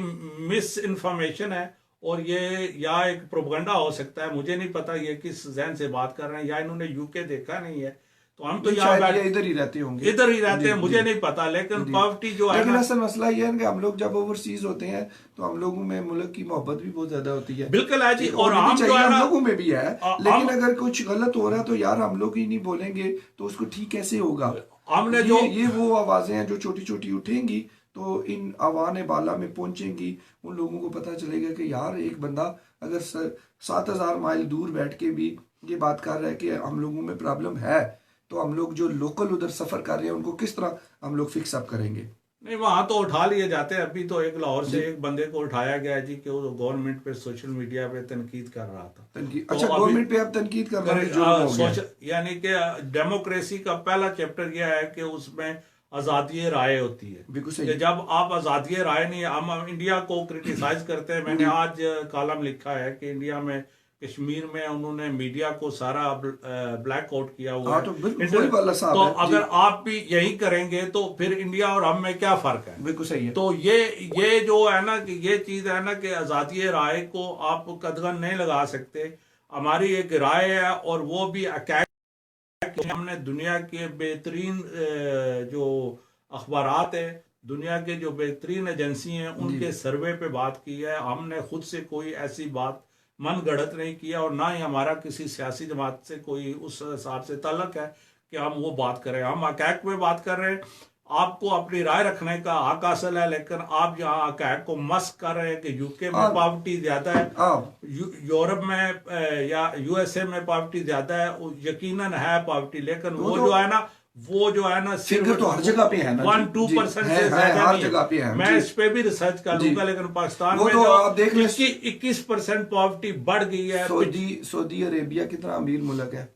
मिस इन्फॉर्मेशन है और ये या एक प्रोपगंडा हो सकता है, मुझे नहीं पता ये किस जहन से बात कर रहे हैं, या इन्होंने यूके देखा नहीं है। तो हम तो यहाँ इधर ही रहते होंगे, इधर ही रहते हैं, मुझे नहीं पता। लेकिन पॉवर्टी जो है, लेकिन असल मसला ये है कि हम लोग जब ओवरसीज होते हैं तो हम लोगों में मुल्क की मोहब्बत भी बहुत ज्यादा होती है। बिल्कुल है जी, और हम लोगों में भी है, लेकिन अगर कुछ गलत हो रहा है तो यार हम लोग ही नहीं बोलेंगे तो उसको ठीक कैसे होगा? हमने ये वो आवाजें हैं जो छोटी छोटी उठेंगी तो इन आवान बाला में पहुंचेंगी, उन लोगों को पता चलेगा कि यार एक बंदा अगर 7,000 माइल दूर बैठ के भी ये बात कर रहा है कि हम लोगों में प्रॉब्लम है, तो हम लोग जो लोकल उधर सफर कर रहे हैं उनको किस तरह हम लोग फिक्स अप करेंगे? नहीं, वहां तो उठा लिए जाते हैं। अभी तो एक लाहौर से एक बंदे को उठाया गया जी कि वो गवर्नमेंट पे सोशल मीडिया पे तनकीद कर रहा था। तनकीद? अच्छा, गवर्नमेंट पे आप तनकीद कर रहे हैं? यानी कि डेमोक्रेसी का पहला चैप्टर यह है कि उसमें आजादी राय होती है। कि जब आप आजादी राय नहीं, हम इंडिया को क्रिटिसाइज करते हैं। मैंने आज कॉलम लिखा है कि इंडिया में कश्मीर में उन्होंने मीडिया को सारा ब्लैक आउट किया हुआ है। तो अगर आप भी यही करेंगे तो फिर इंडिया और हम में क्या फर्क है? बिल्कुल सही है। तो ये जो है ना कि ये चीज है ना कि आजादी राय को आप कदगन नहीं लगा सकते। हमारी एक राय है और वो भी हमने दुनिया के बेहतरीन जो अखबारात है, दुनिया के जो बेहतरीन एजेंसी हैं, उनके सर्वे पे बात की है। हमने खुद से कोई ऐसी बात मन गढ़त नहीं किया और ना ही हमारा किसी सियासी जमात से कोई उस हिसाब से ताल्लुक है कि हम वो बात करें। हम हकैक में बात कर रहे हैं। आपको अपनी राय रखने का हक हासिल है, लेकिन आप यहाँ हकैक को मस्क कर रहे हैं कि यूके में पॉवर्टी ज्यादा है, यूरोप में या यूएसए में पॉवर्टी ज्यादा है। यकीनन है पॉवर्टी, लेकिन वो जो है ना सिर्फ तो हर जगह पे है ना, 1-2% से ज्यादा हर जगह पे है। मैं इस पे भी रिसर्च कर लूंगा, लेकिन पाकिस्तान में तो आप देख 21% पॉवर्टी बढ़ गई है। सऊदी अरेबिया कितना अमीर मुल्क है,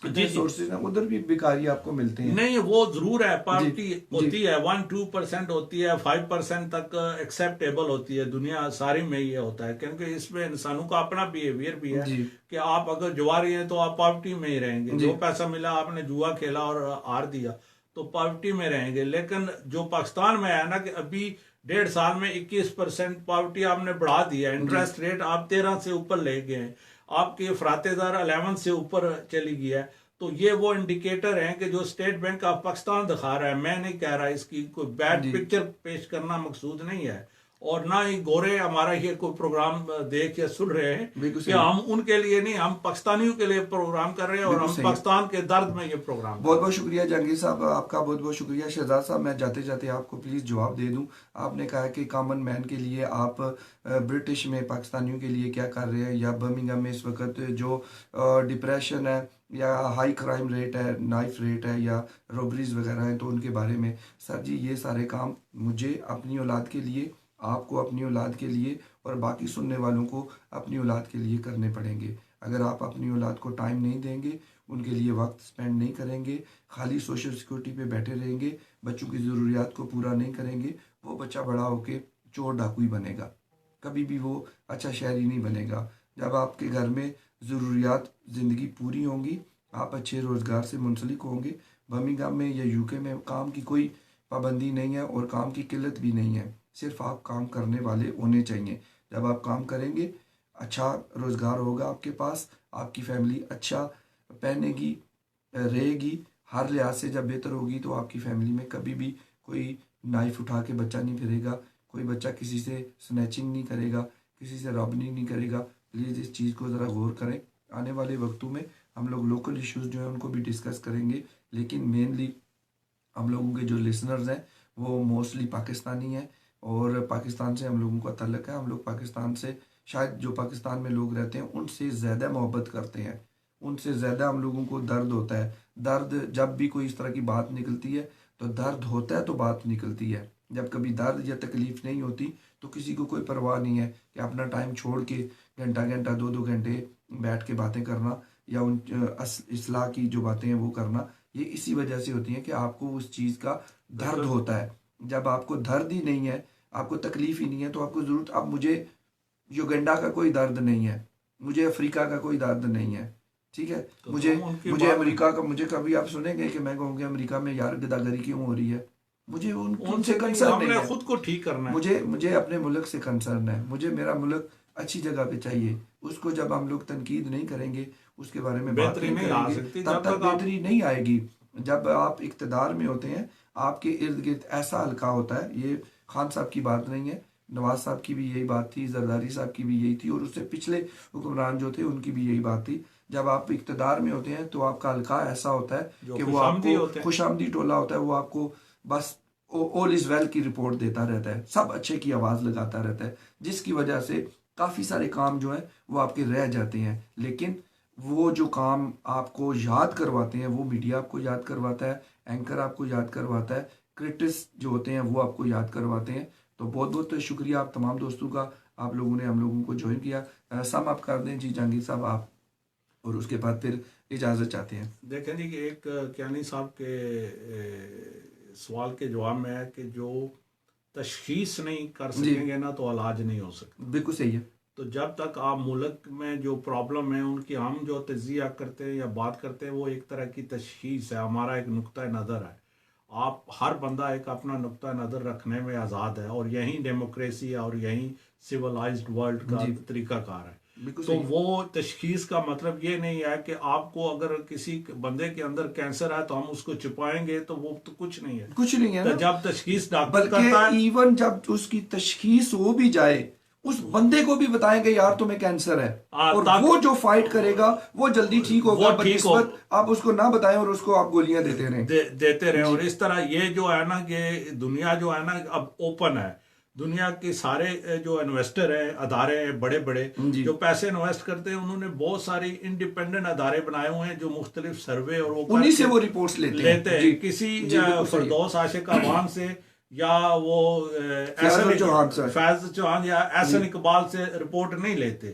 कितने सोर्सेज हैं, उधर भी भिखारी आपको मिलते हैं। नहीं, वो जरूर है, पॉवर्टी होती है, 1-2% होती है, 5% तक एक्सेप्टेबल होती है। दुनिया सारी में ये होता है, क्योंकि इसमें इंसानों का अपना बिहेवियर भी है कि आप अगर जुआरी हैं तो आप पॉवर्टी में ही रहेंगे। जो पैसा मिला आपने जुआ खेला और हार दिया तो पॉवर्टी में रहेंगे। लेकिन जो पाकिस्तान में है ना कि अभी 1.5 साल में 21% पॉवर्टी आपने बढ़ा दिया। इंटरेस्ट रेट आप 13 से ऊपर ले गए हैं, आपकी अफरातेदार 11 से ऊपर चली गई है। तो ये वो इंडिकेटर हैं कि जो स्टेट बैंक ऑफ पाकिस्तान दिखा रहा है। मैं नहीं कह रहा इसकी कोई बैड पिक्चर पेश करना मकसूद नहीं है, और ना ही गोरे हमारा ये कोई प्रोग्राम देख या सुन रहे हैं कि हम उनके लिए नहीं, हम पाकिस्तानियों के लिए प्रोग्राम कर रहे हैं और हम पाकिस्तान के दर्द में ये प्रोग्राम। बहुत बहुत शुक्रिया जहांगीर साहब, आपका बहुत बहुत शुक्रिया। शहजाद साहब, मैं जाते जाते आपको प्लीज़ जवाब दे दूं। आपने कहा कि कॉमन मैन के लिए आप ब्रिटिश में पाकिस्तानियों के लिए क्या कर रहे हैं, या बर्मिंघम में इस वक्त जो डिप्रेशन है या हाई क्राइम रेट है, नाइफ रेट है या रॉबरीज वगैरह हैं, तो उनके बारे में सर जी ये सारे काम मुझे अपनी औलाद के लिए, आपको अपनी औलाद के लिए और बाकी सुनने वालों को अपनी औलाद के लिए करने पड़ेंगे। अगर आप अपनी औलाद को टाइम नहीं देंगे, उनके लिए वक्त स्पेंड नहीं करेंगे, खाली सोशल सिक्योरिटी पे बैठे रहेंगे, बच्चों की ज़रूरियात को पूरा नहीं करेंगे, वो बच्चा बड़ा होके चोर डाकू ही बनेगा, कभी भी वो अच्छा शहरी नहीं बनेगा। जब आपके घर में ज़रूरियात ज़िंदगी पूरी होंगी, आप अच्छे रोज़गार से मुंसलिक होंगे। बर्मिंघम में या यूके में काम की कोई पाबंदी नहीं है और काम की किल्लत भी नहीं है, सिर्फ आप काम करने वाले होने चाहिए। जब आप काम करेंगे, अच्छा रोज़गार होगा आपके पास, आपकी फैमिली अच्छा पहनेगी, रहेगी, हर लिहाज से जब बेहतर होगी तो आपकी फैमिली में कभी भी कोई नाइफ उठा के बच्चा नहीं फिरेगा, कोई बच्चा किसी से स्नैचिंग नहीं करेगा, किसी से रॉबनी नहीं करेगा। प्लीज़ इस चीज़ को ज़रा गौर करें। आने वाले वक्तों में हम लोग लोकल इश्यूज़ जो हैं उनको भी डिस्कस करेंगे, लेकिन मेनली हम लोगों के जो लिसनर्स हैं वो मोस्टली पाकिस्तानी हैं और पाकिस्तान से हम लोगों का ताल्लुक़ है। हम लोग पाकिस्तान से, शायद जो पाकिस्तान में लोग रहते हैं उनसे ज़्यादा मोहब्बत करते हैं, उनसे ज़्यादा हम लोगों को दर्द होता है। दर्द जब भी कोई इस तरह की बात निकलती है तो दर्द होता है तो बात निकलती है। जब कभी दर्द या तकलीफ़ नहीं होती तो किसी को कोई परवाह नहीं है कि अपना टाइम छोड़ के घंटा घंटा 2-2 घंटे बैठ के बातें करना या उन इस्लाह की जो बातें हैं वो करना। ये इसी वजह से होती हैं कि आपको उस चीज़ का दर्द होता है। जब आपको दर्द ही नहीं है, आपको तकलीफ़ ही नहीं है, तो आपको ज़रूरत, अब मुझे युगांडा का कोई दर्द नहीं है, मुझे अफ्रीका का कोई दर्द नहीं है, ठीक है। तो मुझे अमेरिका का, मुझे कभी आप सुनेंगे कि मैं कहूँगी अमेरिका में यार गदागरी क्यों हो रही है? मुझे उनसे कंसर्न नहीं है, खुद को ठीक करना है। मुझे अपने मुल्क से कंसर्न है। मुझे मेरा मुल्क अच्छी जगह पे चाहिए। उसको जब हम लोग तनकीद नहीं करेंगे, उसके बारे में बात नहीं करेंगे, तब तक बेहतरी नहीं आएगी। जब आप इक़्तिदार में होते हैं, आपके इर्द गिर्द ऐसा हल्का होता है, ये खान साहब की बात नहीं है, नवाज साहब की भी यही बात थी, जरदारी साहब की भी यही थी, और उससे पिछले हुक्मरान जो थे उनकी भी यही बात थी। जब आप इक़्तिदार में होते हैं तो आपका हल्का ऐसा होता है कि वो आपको खुशामदी टोला होता है, वो आपको बस ऑल इज़ वेल की रिपोर्ट देता रहता है, सब अच्छे की आवाज़ लगाता रहता है, जिसकी वजह से काफ़ी सारे काम जो है वो आपके रह जाते हैं। लेकिन वो जो काम आपको याद करवाते हैं वो मीडिया आपको याद करवाता है, एंकर आपको याद करवाता है, क्रिटिक्स जो होते हैं वो आपको याद करवाते हैं। तो बहुत बहुत शुक्रिया आप तमाम दोस्तों का, आप लोगों ने हम लोगों को ज्वाइन किया। सम आप कर दें जी जहांगीर साहब आप, और उसके बाद फिर इजाज़त चाहते हैं। देखें जी कि एक कियानी साहब के सवाल के जवाब में है कि जो तशखीस नहीं कर सकेंगे ना तो इलाज नहीं हो सकता। बिल्कुल सही है। तो जब तक आप मुल्क में जो प्रॉब्लम है उनकी हम जो तजिया करते हैं या बात करते हैं वो एक तरह की तशखीस है, हमारा एक नुक्ता नज़र है। आप हर बंदा एक अपना नुक्ता नज़र रखने में आज़ाद है, और यही डेमोक्रेसी और यही सिविलाइज्ड वर्ल्ड का तरीकाकार है। तो वो तशखीस का मतलब ये नहीं है कि आपको अगर किसी बंदे के अंदर कैंसर है तो हम उसको छुपाएंगे, तो वो तो कुछ नहीं है, कुछ नहीं है तो जब तशखीस डॉक्टर करता है, इवन जब उसकी तशखीस हो भी जाए उस बंदे को भी बताएंगे यार तुम्हें कैंसर है, और वो जो फाइट करेगा वो जल्दी ठीक होगा। बनिस्बत आप उसको ना बताएं और उसको आप गोलियां देते रहें और इस तरह ये जो है ना, ये दुनिया जो है ना अब ओपन है। दुनिया के सारे जो इन्वेस्टर हैं, अदारे हैं बड़े बड़े जो पैसे इन्वेस्ट करते हैं, उन्होंने बहुत सारी इंडिपेंडेंट अदारे बनाए हुए हैं जो मुख्तलिफ सर्वे और उन्हीं से वो रिपोर्ट्स लेते हैं। किसी फरदौस आशिक अवान से या वो फैज चौहान या एहसन इकबाल से रिपोर्ट नहीं लेते,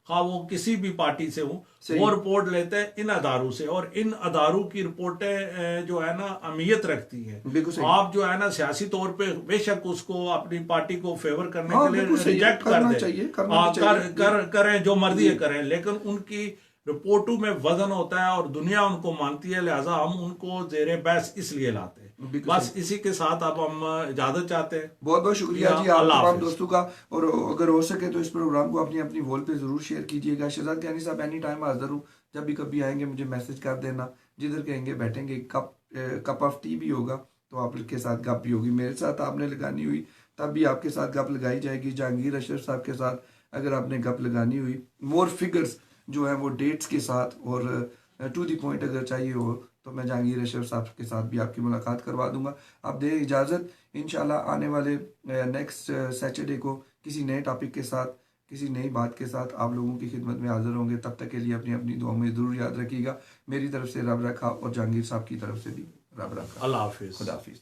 हाँ वो किसी भी पार्टी से हो, वो रिपोर्ट लेते हैं इन अदारों से, और इन अदारों की रिपोर्टें जो है ना अहमियत रखती हैं। आप जो है ना सियासी तौर पे बेशक उसको अपनी पार्टी को फेवर करने के लिए रिजेक्ट कर दें, करें जो मर्जी करें, लेकिन उनकी रिपोर्टों में वजन होता है और दुनिया उनको मानती है, लिहाजा हम उनको जेरे बहस इसलिए लाते हैं। बस इसी के साथ अब हम इजाजत चाहते हैं। बहुत बहुत शुक्रिया जी आप तमाम दोस्तों का, और अगर हो सके तो इस प्रोग्राम को अपनी अपनी वॉल पे जरूर शेयर कीजिएगा। शहजाद कियानी साहब एनी टाइम हाजिर हूँ, जब भी कभी आएंगे मुझे मैसेज कर देना, जिधर कहेंगे बैठेंगे, कप ऑफ टी भी होगा तो आपके साथ गप भी होगी, मेरे साथ आपने लगानी हुई तब भी आपके साथ गप लगाई जाएगी। जहांगीर अशरफ साहब के साथ अगर आपने गप लगानी हुई, मोर फिगर्स जो है वो डेट्स के साथ और टू दी पॉइंट अगर चाहिए हो तो मैं जहांगीर अशरफ साहब के साथ भी आपकी मुलाकात करवा दूंगा। आप दें इजाज़त, इंशाल्लाह आने वाले नेक्स्ट सैटरडे को किसी नए टॉपिक के साथ, किसी नई बात के साथ आप लोगों की खिदमत में हाजिर होंगे। तब तक के लिए अपनी अपनी दुआ में ज़रूर याद रखिएगा। मेरी तरफ से रब रखा और जहांगीर साहब की तरफ से भी रब रखा। अल्लाह हाफिज़। खुदा हाफिज़।